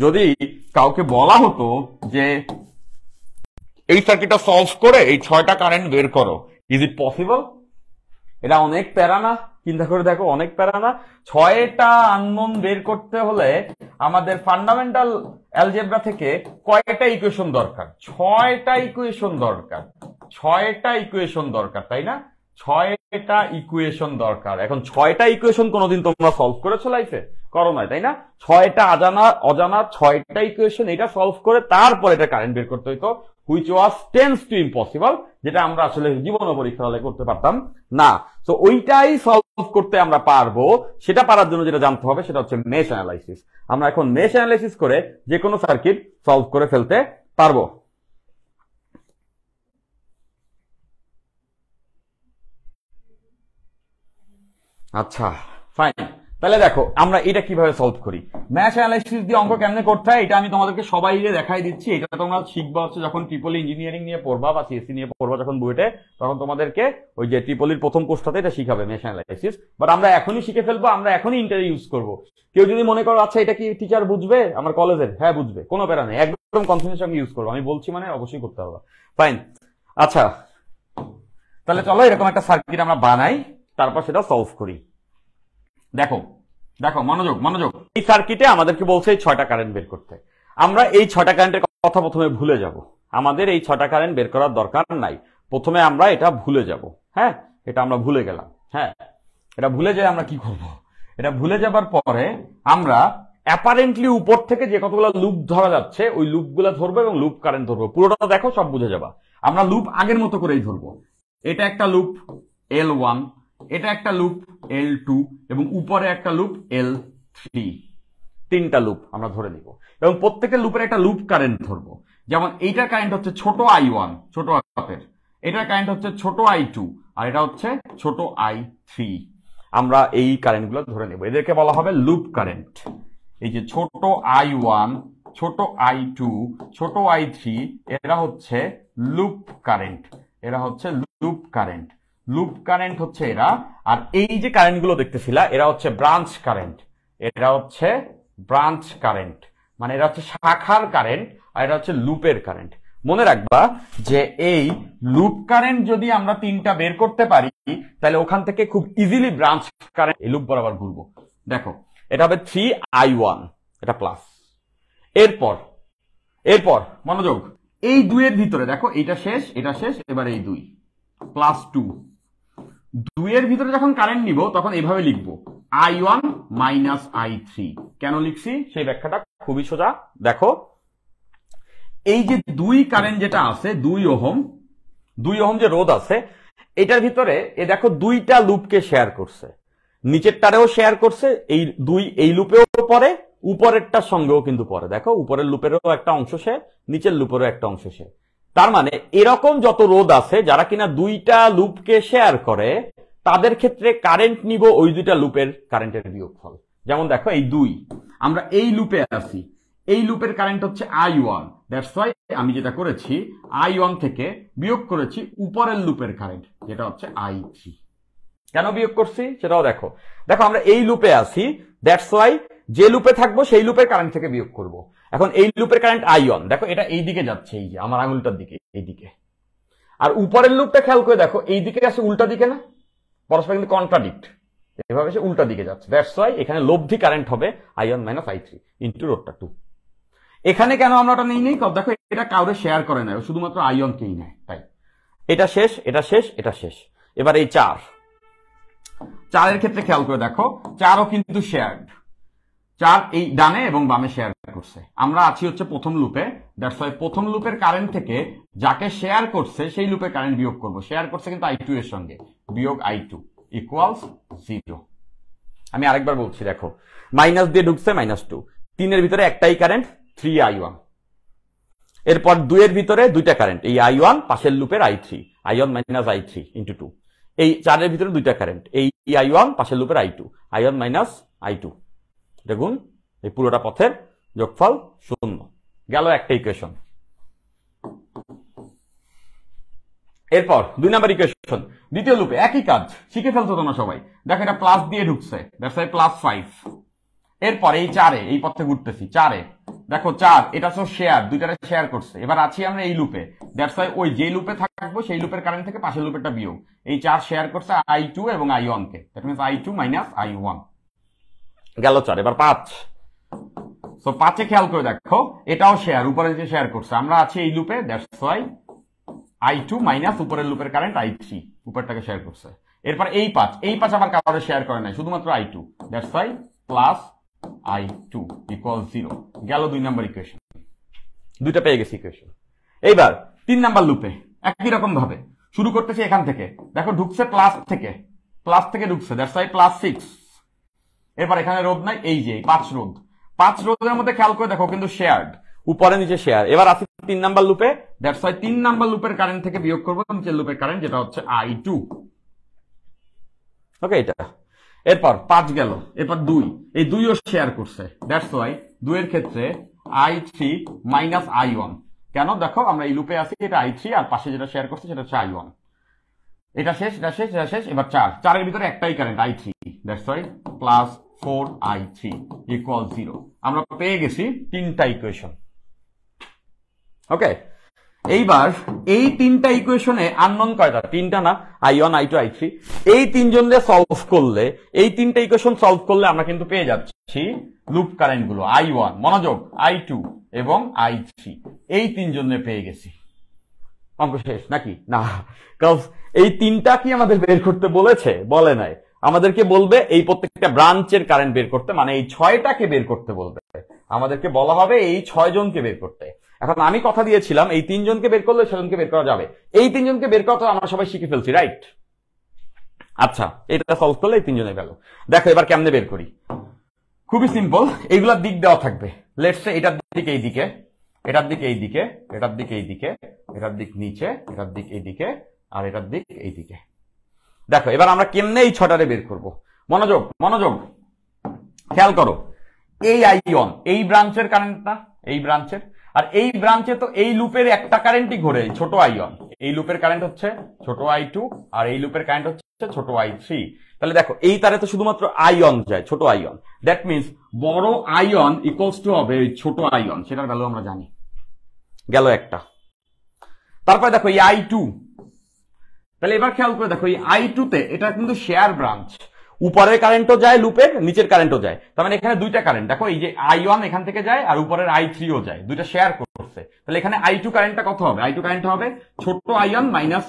যদি কাউকে বলা হতো যে এই সার্কিটটা সলভ করে এই 6টা কারেন্ট বের করো, ইজ ইট পসিবল? এটা অনেক প্যারা না? চিন্তা করে দেখো, অনেক প্যারা না? 6টা আননোন বের করতে হলে আমাদের ফান্ডামেন্টাল অ্যালজেব্রা থেকে কয়টা ইকুয়েশন দরকার? 6টা ইকুয়েশন দরকার, 6টা ইকুয়েশন দরকার, তাই না? 6টা ইকুয়েশন দরকার। এখন 6টা ইকুয়েশন কোনোদিন তোমরা সলভ করেছো লাইফে? করো নাই, তাই না? 6টা অজানা 6টা ইকুয়েশন এটা সলভ করে তারপর এটা কারেন্ট বের করতে হইতো, which was tends to impossible, যেটা আমরা আসলে জীবন পরীক্ষা হলে করতে পারতাম না। তো ওইটাই সলভ করতে আমরা পারবো। সেটা পারার জন্য যেটা জানতে হবে সেটা হচ্ছে মেশ অ্যানালাইসিস। আমরা এখন মেশ অ্যানালাইসিস করে যে কোনো সার্কিট সলভ করে ফেলতে পারবো। আচ্ছা ফাইন, তাহলে দেখো আমরা এটা কিভাবে সলভ করি। ম্যাশ অ্যানালাইসিস দিয়ে অঙ্ক কেমনে করতে হয় এটা আমি তোমাদেরকে সবাইকে দেখাই দিচ্ছি। এটা তোমরা শিখবা হচ্ছে যখন ট্রিপল ইঞ্জিনিয়ারিং নিয়ে পড়বা বা সিএসসি নিয়ে পড়বা যখন বুয়েটে, তখন তোমাদেরকে ওই যে ট্রিপলির প্রথম কোর্সটাতে এটা শিখাবে ম্যাশ অ্যানালাইসিস। বাট আমরা এখনই শিখে ফেলবো, আমরা এখনই ইন্টারভিউ ইউজ করবো। কেউ যদি মনে করো আচ্ছা এটা কি টিচার বুঝবে আমার কলেজের, হ্যাঁ বুঝবে, কোনো প্যারা নেই, একদম কনফিডেন্সের সঙ্গে ইউজ করবো। আমি বলছি মানে অবশ্যই করতে হবে। ফাইন, আচ্ছা তাহলে চলো এরকম একটা সার্কিট আমরা বানাই, তারপর সেটা সলভ করি। দেখো দেখো মনোযোগ, এই সার্কিটে আমাদেরকে বলছে এই 6টা কারেন্ট বের করতে। আমরা এই 6টা কারেন্টের কথা প্রথমে ভুলে যাব, আমাদের এই 6টা কারেন্ট বের করার দরকার নাই। প্রথমে আমরা এটা ভুলে যাব। হ্যাঁ, এটা আমরা ভুলে গেলাম। হ্যাঁ, এটা ভুলে যাই আমরা কি করব? এটা ভুলে যাবার পরে আমরা অ্যাপারেন্টলি উপর থেকে যে কতগুলো লুপ ধরা যাচ্ছে ওই লুপগুলো ধরবো এবং লুপ কারেন্ট ধরবো। পুরোটা দেখো, সব বুঝে যাবা। আমরা লুপ আগের মতো করেই ধরবো। এটা একটা লুপ L1, এটা একটা লুপ L2 এবং উপরে একটা লুপ L3। তিনটা লুপ আমরা ধরে নিব এবং প্রত্যেকটা লুপের একটা লুপ কারেন্ট ধরবো। যেমন এইটার কারেন্ট হচ্ছে ছোট I1, ছোট হাতের, এটার কারেন্ট হচ্ছে ছোট I2 আর এটা হচ্ছে ছোট I3। আমরা এই কারেন্টগুলো ধরে নেব, এদেরকে বলা হবে লুপ কারেন্ট। এই যে ছোট I1, ছোট I2, ছোট I3 এরা হচ্ছে লুপ কারেন্ট, এরা হচ্ছে লুপ কারেন্ট। লুপ কারেন্ট হচ্ছে এরা। আর এই যে কারেন্ট গুলো দেখতেছিলা এরা হচ্ছে ব্রাঞ্চ কারেন্ট, এরা হচ্ছে ব্রাঞ্চ কারেন্ট, মানে এরা হচ্ছে শাখার কারেন্ট আর এটা হচ্ছে লুপের কারেন্ট। মনে রাখবা যে এই লুপ কারেন্ট যদি আমরা তিনটা বের করতে পারি তাহলে ওখান থেকে খুব ইজিলি ব্রাঞ্চ কারেন্ট এই লুপ বরাবর ঘুরবো। দেখো এটা হবে 3I1, এটা প্লাস। এরপর মনোযোগ, এই দুইয়ের ভিতরে দেখো এটা শেষ, এটা শেষ, এবার এই দুই +2। দুইয়ের ভিতরে যখন কারেন্ট নিব তখন এইভাবে লিখবো I1 - I3। কেন লিখছি সেই ব্যাখ্যাটা খুবই সোজা। দেখো এই যে দুই কারেন্ট যেটা আছে 2 ওহম যে রোধ আছে এটার ভিতরে এ দেখো দুইটা লুপকে শেয়ার করছে। নিচেরটারেও শেয়ার করছে, এই দুই এই লুপেও পড়ে, উপরেরটার সঙ্গেও কিন্তু পড়ে। দেখো উপরের লুপেরও একটা অংশ সে, নিচের লুপেরও একটা অংশ সে। তার মানে এরকম যত রোধ আছে যারা কিনা দুইটা লুপকে শেয়ার করে, তাদের ক্ষেত্রে কারেন্ট নিব ওই দুইটা লুপের কারেন্টের বিয়োগফল। যেমন দেখো এই দুই, আমরা এই লুপে আছি, এই লুপের কারেন্ট হচ্ছে I1, দ্যাটস ওয়াই আমি যেটা করেছি I1 থেকে বিয়োগ করেছি উপরের লুপের কারেন্ট যেটা হচ্ছে I3। কেন বিয়োগ করছি সেটাও দেখো। দেখো আমরা এই লুপে আছি, দ্যাটস ওয়াই যে লুপে থাকবো সেই লুপের কারেন্ট থেকে বিয়োগ করব। এখন এই লুপের কারেন্ট I1, দেখো এটা এই দিকে যাচ্ছে, এই যে আমার আঙুলটার দিকে, এই দিকে। আর উপরের লুপটা খেয়াল করে দেখো, এই দিকে আছে উল্টা দিকে না, পরস্পর কিন্তু কন্ট্রাডিক্ট, এভাবে সে উল্টা দিকে যাচ্ছে। দ্যাটস ওয়াই এখানে লব্ধি কারেন্ট হবে I1 - I3 ইন্টু রোধটা 2। এখানে কেন আমরা ওটা নেই, দেখো এটা কাউরে শেয়ার করে না, শুধুমাত্র I1 কেই নেয়, তাই এটা শেষ, এটা শেষ, এটা শেষ। এবার এই 4 এর ক্ষেত্রে খেয়াল করে দেখো, 4ও কিন্তু শেয়ারড, 4 এই ডানে এবং বামে শেয়ার করছে। আমরা আছি হচ্ছে প্রথম লুপে, দ্যাটস ওয়াই প্রথম লুপের কারেন্ট থেকে যাকে শেয়ার করছে সেই লুপের কারেন্ট বিয়োগ করব। শেয়ার করছে কিন্তু I2 এর সঙ্গে, বিয়োগ I2 ইকুয়ালস 0। আমি আরেকবার বলছি, দেখো মাইনাস দিয়ে ঢুকছে -2, 3 এর ভিতরে একটাই কারেন্ট 3I1, এরপর 2 এর ভিতরে দুইটা কারেন্ট, এই I1 পাশের লুপের I3, I1 - I3 ইন্টু 2। এই 4 এর ভিতরে দুইটা কারেন্ট, এই I1 পাশের লুপের I2, I1 - I2, দেখুন এই পুরোটা পথের যোগফল 0। গেল একটা ইকুয়েশন। এরপর 2 নাম্বার ইকুয়েশন, দ্বিতীয় লুপে একই কাজ, শিখে ফেলছো তোমরা সবাই। দেখো এটা প্লাস দিয়ে ঢুকছে, দ্যাটস ওয়াই +5। এরপর এই 4-এ এই পথে ঘুরতেছি, 4-এ দেখো 4 এটা তো শেয়ার, দুইটারে শেয়ার করছে। এবার আছি আমরা এই লুপে, দ্যাটস ওয়াই ওই যে লুপে থাকবো সেই লুপের কারেন্ট থেকে পাশের লুপেরটা বিয়োগ। এই 4 শেয়ার করছে I2 এবং I1 K, that means I2 - I1। গেল 4। এবার 5, সো 5-এ খেয়াল করে দেখো এটাও শেয়ার, উপরে যে শেয়ার করছে। আমরা আছি এই লুপে, দ্যাটস ওয়াই I2 মাইনাস উপরের লুপের কারেন্ট I3, উপরটাকে শেয়ার করছে। এরপর এই 5 আবার কাউরে শেয়ার করে নাই, শুধুমাত্র I2, that's why plus I2 equal 0। গেল 2 নাম্বার ইকুয়েশন, দুইটা পেয়ে গেছি ইকুয়েশন। এইবার 3 নাম্বার লুপে একই রকম ভাবে শুরু করতেছি এখান থেকে, দেখো ঢুকছে প্লাস থেকে ঢুকছে, দ্যাটস ওয়াই +6। এরপর এখানে রোধ নাই, এই যে 5 রোধের মধ্যে খেয়াল করে দেখো কিন্তু শেয়ার্ড, উপরে নিচে শেয়ার। এবার আসি 3 নাম্বার লুপে, দ্যাটস ওয়াই 3 নাম্বার লুপের কারেন্ট থেকে বিয়োগ করবো নিচের লুপের কারেন্ট যেটা হচ্ছে I2। ওকে, এটা এরপর 5 গেল। এরপর 2, এই 2ও শেয়ার করছে, দ্যাটস ওয়াই 2 এর ক্ষেত্রে I3 - I1। কেন দেখো আমরা এই লুপে আছি, এটা I3 আর পাশে যেটা শেয়ার করছে সেটা হচ্ছে I1। এটা শেষ, এটা শেষ, এটা শেষ। এবার 4 এর ভিতরে একটাই current I3, that's why +4I3 equal 0। আমরা পেয়ে গেছি 3টা ইকুয়েশন। ওকে, এইবার এই 3টা ইকুয়েশনে আননোন কয়টা? 3টা না, I1 I2 I3। এই 3 জনকে সলভ করলে, এই 3টা ইকুয়েশন সলভ করলে আমরা কিন্তু পেয়ে যাচ্ছি লুপ কারেন্ট গুলো I1, মনোযোগ, I2 এবং I3। এই 3 জনে পেয়ে গেছি। অঙ্ক শেষ নাকি? না, কারণ এই 3টা কি আমাদের বের করতে বলেছে? বলে নাই। আমাদেরকে বলবে এই প্রত্যেকটা ব্রাঞ্চের কারেন্ট বের করতে, মানে এই 6টাকে বের করতে বলবে। আমাদেরকে বলা হবে এই 6 জনকে বের করতে। এখন আমি কথা দিয়েছিলাম এই 3 জনকে বের করলে 6 জনকে বের করা যাবে। এই 3 জনকে বের করা তো আমরা সবাই শিখে ফেলছি, রাইট? আচ্ছা, এটা সলভ করলে এই 3 জনে গেল। দেখো এবার কেমনে বের করি, খুবই সিম্পল। এইগুলার দিক দেওয়া থাকবে, লেটস সে এটার দিক এইদিকে, এটার দিক এইদিকে, এটার দিক এইদিকে, এটার দিক নিচে, এটার দিক এইদিকে, আর এটার দিক এইদিকে। দেখো এবার আমরা কেমনে এই 6টারে বের করব। মনোযোগ, খেয়াল করো, এই I1 এই ব্রাঞ্চের কারেন্ট না, এই ব্রাঞ্চের, আর এই ব্রাঞ্চে তো এই লুপের একটা কারেন্টই ঘোরে, ছোট I1। এই লুপের কারেন্ট হচ্ছে ছোট I2, আর এই লুপের কারেন্ট হচ্ছে ছোট I3। তাহলে দেখো এই তারে তো শুধুমাত্র I1 যায়, ছোট I1। দ্যাট মিনস বড় I1 ইকুয়ালস টু হবে ছোট I1, সেটার ভ্যালু আমরা জানি। গেল একটা। তারপরে দেখো এই I2, তাহলে এবার খেয়াল করে দেখো এই I2 তে এটা কিন্তু শেয়ার ব্রাঞ্চ, উপরের কারেন্টও যায় লুপের, নিচের কারেন্টও যায়। তার মানে এখানে দুইটা কারেন্ট, দেখো এই যে I1 এখান থেকে যায় আর উপরের I3ও যায়, দুইটা শেয়ার করছে। তাহলে এখানে I2 কারেন্টটা কত হবে? I2 কারেন্ট হবে ছোট I1 মাইনাস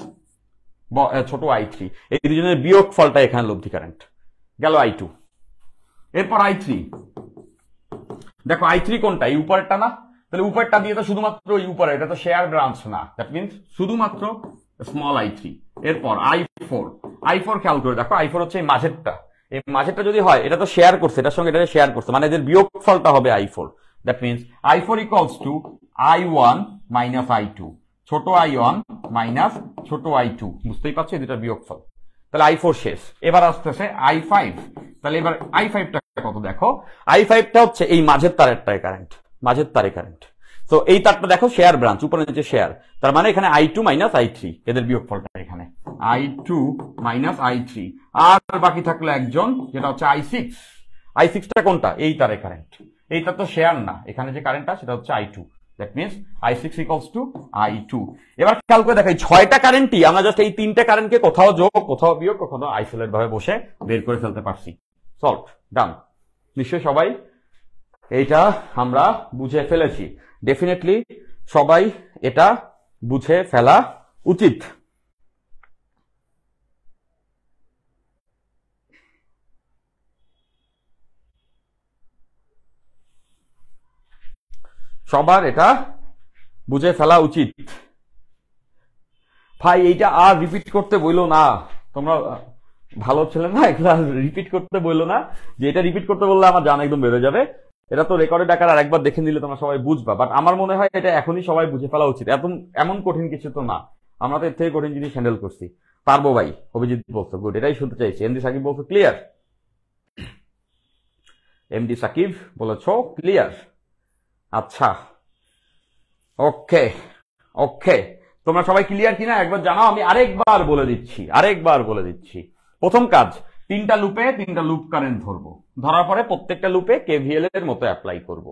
ছোট I3, এই দুজনের বিয়োগ ফলটা এখানে লব্ধি কারেন্ট। গেল I2। এরপর I3, দেখো I3 কোনটা? এই উপরেরটা না? তাহলে উপরেরটা দিয়ে তো শুধুমাত্র এই উপরে, এটা তো শেয়ার ব্রাঞ্চ না, দ্যাট মিনস শুধুমাত্র স্মল I3। এরপর I4 খেয়াল করে দেখো, I4 হচ্ছে এই মাঝেরটা, এই মাঝেরটা যদি হয়, এটা তো শেয়ার করছে, এটার সঙ্গে এটা শেয়ার করছে, মানে এদের বিয়োগফলটা হবে i4। That means i4 equals to i1 minus i2, ছোট i1 মাইনাস ছোট i2। বুঝতেই পারছো এই দুটার বিয়োগফল। তাহলে i4 শেষ। এবার আসতেছে i5। তাহলে এবার i5টা কত দেখো, i5টা হচ্ছে এই মাঝের তারেরটায় কারেন্ট, মাঝের তারে কারেন্ট। তো এই তারটা দেখো শেয়ার ব্রাঞ্চ, উপরে নিচে শেয়ার, তার মানে এখানে i2 মাইনাস i3, এদের বিয়োগফলটা এখানে i2 মাইনাস i3। আর বাকি থাকলো একজন, যেটা হচ্ছে i6। i6টা কোনটা, এই তারে কারেন্ট, এই তার তো শেয়ার না, এখানে যে কারেন্টটা সেটা হচ্ছে i2। That means i6 equals to i2। এবার খেয়াল করে দেখো এই 6টা কারেন্টই আমরা জাস্ট এই 3টে কারেন্টকে কোথাও যোগ, কোথাও বিয়োগ, কোথাও আইসোলেট ভাবে বসে বের করে ফেলতে পারছি। সলভ, ডান। নিশ্চয়ই সবাই এইটা আমরা বুঝে ফেলেছি। ডেফিনেটলি সবাই এটা বুঝে ফেলা উচিত। সবার এটা বুঝে ফেলা উচিত। ভাই এইটা আর রিপিট করতে বইলো না, তোমরা ভালো ছেলে না, এগুলো রিপিট করতে বললো না, যে এটা রিপিট করতে বললে আমার জান একদম বেড়ে যাবে। এটা তো রেকর্ডেড আকার আর একবার দেখে নিলে তোমরা সবাই বুঝবা, বাট আমার মনে হয় এটা এখনই সবাই বুঝে ফেলা উচিত। এমন কঠিন কিছু তো না, আমরা তো এর থেকে কঠিন জিনিস হ্যান্ডেল করছি। পারবো ভাই, অভিজিৎ বলছো, গুড, এটাই শুনতে চাইছি। এমডি সাকিব বলছো ক্লিয়ার, এমডি সাকিব বলেছো ক্লিয়ার। আচ্ছা, ওকে ওকে, তোমরা সবাই ক্লিয়ার কিনা একবার জানাও। আমি আরেকবার বলে দিচ্ছি। প্রথম কাজ, 3টা লুপে 3টা লুপ কারেন্ট ধরবো, ধরার পরে প্রত্যেকটা লুপে কেভিএল এর মতো অ্যাপ্লাই করব।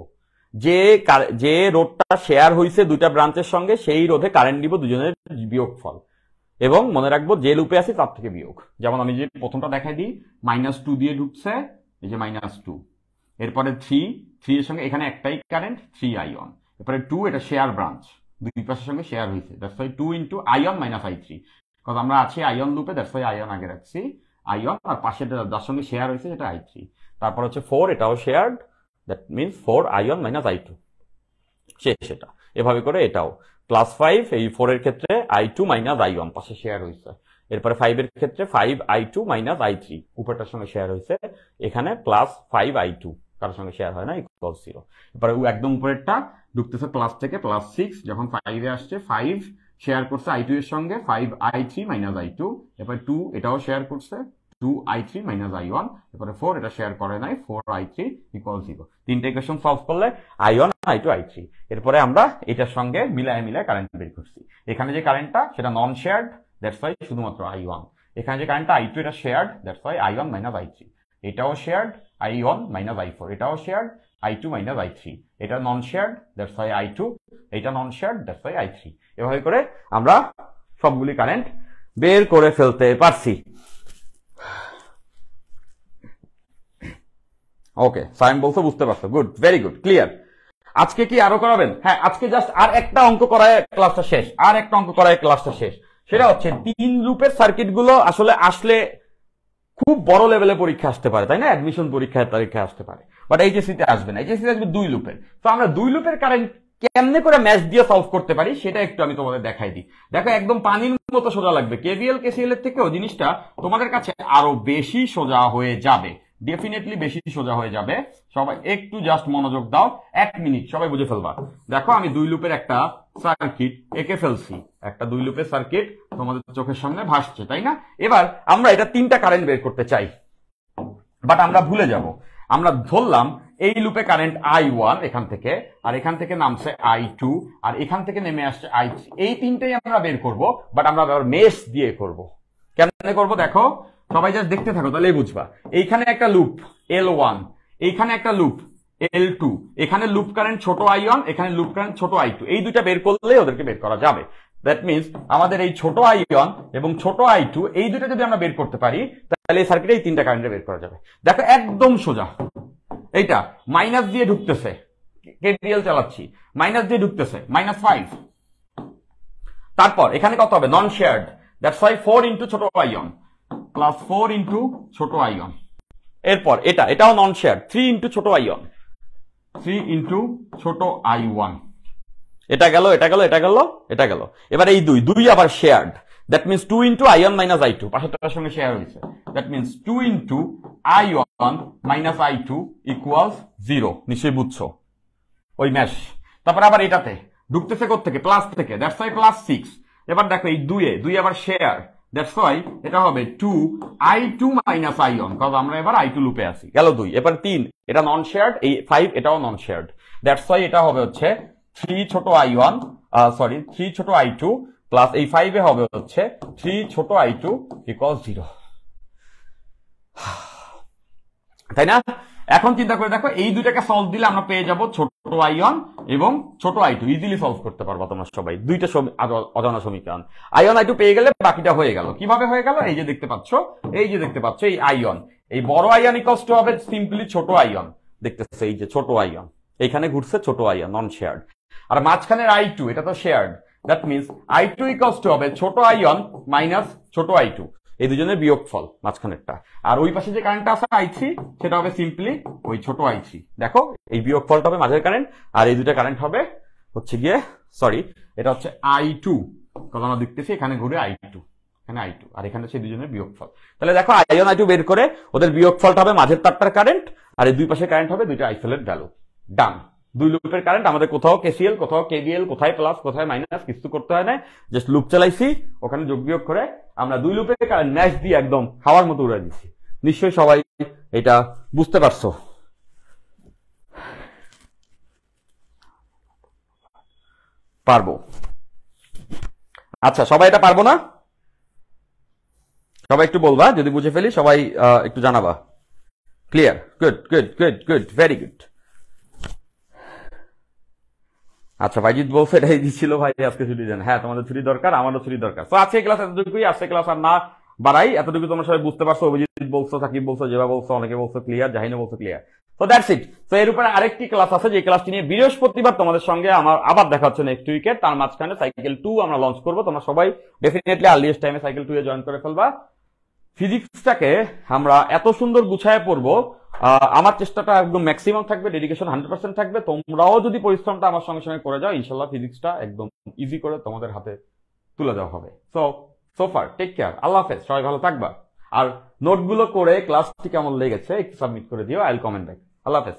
যে রোডটা শেয়ার হয়েছে 2টা ব্রাঞ্চের সঙ্গে, সেই রোধে কারেন্ট দিব দুজনের বিয়োগফল, এবং মনে রাখবো যে লুপে আছে তার থেকে বিয়োগ। যেমন আমি যে প্রথমটা দেখাই দিই, -2 দিয়ে ঢুকছে, এই যে -2, এরপরে 3 এর সঙ্গে এখানে একটাই কারেন্ট, 3 আইন, এরপরে 2, এটা শেয়ার ব্রাঞ্চ, দুই পাশের সঙ্গে শেয়ার হয়েছে, দ্যাটস ওয়াই 2 ইন্টু আইন মাইনাস i3, কারণ আমরা আছি আইন লুপে, দ্যাটস ওয়াই আইন আগে রাখছি, আইন, আর পাশে যার সঙ্গে শেয়ার হয়েছে সেটা i3। তারপর হচ্ছে 4, এটাও শেয়ার্ড, দ্যাট মিনস 4 আইন মাইনাস i2 শেষ। সেটা এভাবে করে এটাও +5, এই 4 এর ক্ষেত্রে i2 মাইনাস i1 পাশে শেয়ার হয়েছে, এরপরে 5 এর ক্ষেত্রে 5 i2 মাইনাস i3 উপরটার সঙ্গে শেয়ার হয়েছে, এখানে +5 i2 কারোর সঙ্গে শেয়ার হয় না, ইকুয়াল 0। এরপরে একদম উপরেরটা ঢুকতেছে প্লাস থেকে +6, যখন 5 এ আসছে 5 শেয়ার করছে i2 এর সঙ্গে, 5 i3 মাইনাস i2, এরপরে 2 এটাও শেয়ার করছে, 2 i3 মাইনাস i1, এরপরে 4 এটা শেয়ার করে নাই, 4 i3 ইকুয়াল 0। 3টে ইকুয়েশন সলভ করলে i1 i2 i3, এরপরে আমরা এটার সঙ্গে মিলায় কারেন্ট বের করছি। এখানে যে কারেন্টটা সেটা নন শেয়ার্ড, দ্যাটস ওয়াই শুধুমাত্র i1। এখানে যে কারেন্টটা i2 এটা shared, that's why i1 minus i3। এটাও শেয়ার্ড, i1 মাইনাস i4, এটাও শেয়ার্ড, i2 মাইনাস i3। এটা নন শেয়ার্ড, দ্যাটস ওয়াই i2, এটা নন শেয়ার্ড, দ্যাটস ওয়াই i3। এভাবে করে আমরা সবগুলি কারেন্ট বের করে ফেলতে পারছি। ওকে, সাইম বলছো বুঝতে পারছো, গুড, ভেরি গুড, ক্লিয়ার। আজকে কি আরো করাবেন? হ্যাঁ, আজকে জাস্ট আর একটা অঙ্ক করায় ক্লাসটা শেষ। সেটা হচ্ছে 3 লুপের সার্কিট গুলো আসলে খুব বড় লেভেলে পরীক্ষা আসতে পারে, তাই না? অ্যাডমিশন পরীক্ষায় আসতে পারে, বাট এইচএসসি তে আসবে না। এইচএসসি তে আসবে 2 লুপের। তো আমরা 2 লুপের কারেন্ট কেমনে করে ম্যাচ দিয়ে সলভ করতে পারি সেটা একটু আমি তোমাদের দেখাই দিই। দেখো, একদম পানির মতো সোজা লাগবে। কেভিএল কেসিএল এর থেকেও জিনিসটা তোমাদের কাছে আরো বেশি সোজা হয়ে যাবে, ডেফিনেটলি বেশি সোজা হয়ে যাবে। সবাই একটু জাস্ট মনোযোগ দাও, 1 মিনিট, সবাই বুঝে ফেলবা। দেখো, আমি 2 লুপের একটা সার্কিট এঁকে ফেলছি, একটা 2 লুপের সার্কিট তোমাদের চোখের সামনে ভাসছে, তাই না? এবার আমরা এটা 3টা কারেন্ট বের করতে চাই, বাট আমরা ভুলে যাব। আমরা ধরলাম এই লুপে কারেন্ট i1 এখান থেকে, আর এখান থেকে নামছে i2, আর এখান থেকে নেমে আসছে i3। এই 3টাই আমরা বের করব, বাট আমরা মেশ দিয়ে করব। কেমনে করব দেখো, সবাই জাস্ট দেখতে থাকো, তাহলেই বুঝবা। এইখানে একটা লুপ L1, এইখানে একটা লুপ L2, এখানে লুপ কারেন্ট ছোট i1, এখানে লুপ কারেন্ট ছোট i2। এই দুইটা বের করলে ওদেরকে বের করা যাবে। দ্যাট মিনস আমাদের এই ছোট i1 এবং ছোট i2 এই দুটো যদি আমরা বের করতে পারি, তাহলে এই সার্কিটে এই 3টা কারেন্ট বের করা যাবে। দেখো, একদম সোজা। এইটা মাইনাস দিয়ে ঢুকতেছে, কেভিএল চালাচ্ছি, মাইনাস দিয়ে ঢুকতেছে, -5। তারপর এখানে কত হবে? নন শেয়ার্ড, দ্যাটস ওয়াই 4 ইন্টু ছোট i1 প্লাস 4 ইন্টু ছোট i1। এরপর এটাও নন শেয়ার্ড, 3 ইন্টু ছোট i1, 3 ইন্টু ছোট i1। এটা গেল। এবার এই দুই আবার shared, that means 2 into i1 minus i2, পাশেরটার সঙ্গে শেয়ার হয়েছে, that means 2 into I1 minus I2 equals 0। নিশ্চয়ই বুঝছো ওই ম্যাশ। তারপর আবার এটাতে ঢুকতেছে কোত্থেকে? প্লাস থেকে, দ্যাটস ওয়াই প্লাস 6। এবার দেখো এই দুই আবার শেয়ার, দ্যাটস ওয়াই এটা হবে 2I2 মাইনাস I1, কারণ আমরা এবার I2 লুপে আছি। গেল 2। এবার 3, এটা নন শেয়ার্ড, এই 5 এটাও নন শেয়ার্ড, দ্যাটস ওয়াই এটা হবে হচ্ছে 3 ছোট I1 3 ছোট I2 প্লাস এই 5 এ হবে হচ্ছে 3 ছোট I2 ইকুয়ালস 0। তাই না? এখন চিন্তা করে দেখো এই দুইটাকে সলভ দিলে আমরা পেয়ে যাব ছোট I1 এবং ছোট I2। ইজিলি সলভ করতে পারবা তোমরা সবাই দুইটা অজানা সমীকরণ। I1 I2 পেয়ে গেলে বাকিটা হয়ে গেল। কিভাবে হয়ে গেল? এই যে দেখতে পাচ্ছ এই I1, এই বড় I1 ইকুয়ালস টু হবে সিম্পলি ছোট I1। দেখতেছে এই যে ছোট I1 এইখানে ঘুরছে, ছোট I1 নন শেয়ার্ড। আর মাঝখানের I2 এটা তো shared, that means I2 equals to হবে ছোট I1 মাইনাস ছোট I2, এই দুজনের বিয়োগফল মাঝখানেরটা। আর ওই পাশে যে কারেন্টটা আছে I3 সেটা হবে সিম্পলি ওই ছোট I3। দেখো এই বিয়োগফলটা হবে মাঝের কারেন্ট, আর এই দুইটা কারেন্ট হবে হচ্ছে গিয়ে এটা হচ্ছে I2, কারণ আমরা দেখতেছি এখানে ঘুরে I2, এখানে I2, আর এখানে সেই দুজনের বিয়োগফল। তাহলে দেখো I1 I2 বের করে ওদের বিয়োগফলটা হবে মাঝের তারটার কারেন্ট, আর এই দুই পাশে কারেন্ট হবে দুইটা আইসোলেট ভ্যালু। ডান। দুই লুপের কারেন্ট, আমাদের কোথাও কেসিএল, কোথাও কেভিএল, কোথায় প্লাস, কোথায় মাইনাস কিছু করতে হয় না, জাস্ট লুপ চালাইছি, ওখানে যোগ বিয়োগ করে আমরা দুই লুপের কারেন্ট ম্যাচ দিয়ে একদম হাওয়ার মতো উড়াই দিচ্ছি। নিশ্চয়ই সবাই এটা বুঝতে পারছো। পারবো? আচ্ছা, সবাই এটা পারবো না? সবাই একটু বলবা যদি বুঝে ফেলি, সবাই একটু জানাবা। Clear? Good good good good, very good. আচ্ছা, ভাইজিৎ বলছে এটাই দিচ্ছিল ভাই আজকে ছুটি দেন। হ্যাঁ, তোমাদের ছুটি দরকার, আমারও ছুটি দরকার। তো আজকে ক্লাস এতটুকুই, আজকে ক্লাস আর না বাড়াই, এতটুকু তোমরা সবাই বুঝতে পারছো। অভিজিৎ বলছো, সাকিব বলছো, জেবা বলছো, অনেকে বলছো ক্লিয়ার, জাহিনা বলছো ক্লিয়ার। তো দ্যাটস ইট। তো এর উপরে আরেকটি ক্লাস আছে, যে ক্লাসটি নিয়ে বৃহস্পতিবার তোমাদের সঙ্গে আমার আবার দেখা হচ্ছে নেক্সট উইকে। তার মাঝখানে সাইকেল 2 আমরা লঞ্চ করবো। তোমরা সবাই ডেফিনেটলি আর্লিয়েস্ট টাইমে সাইকেল 2 এ জয়েন করে ফেলবা। ফিজিক্সটাকে আমরা এত সুন্দর গুছায় পড়বো, আমার চেষ্টাটা একদম ম্যাক্সিমাম থাকবে, ডেডিকেশন 100% থাকবে। তোমরাও যদি পরিশ্রমটা আমার সঙ্গে সঙ্গে করে যাও, ইনশাল্লাহ ফিজিক্সটা একদম ইজি করে তোমাদের হাতে তুলে দেওয়া হবে। সো ফার টেক কেয়ার, আল্লাহ হাফেজ, সবাই ভালো থাকবা। আর নোটগুলো করে ক্লাসটি কেমন লেগেছে একটু সাবমিট করে দিও, আই উইল কমেন্ট ব্যাক। আল্লাহ হাফেজ।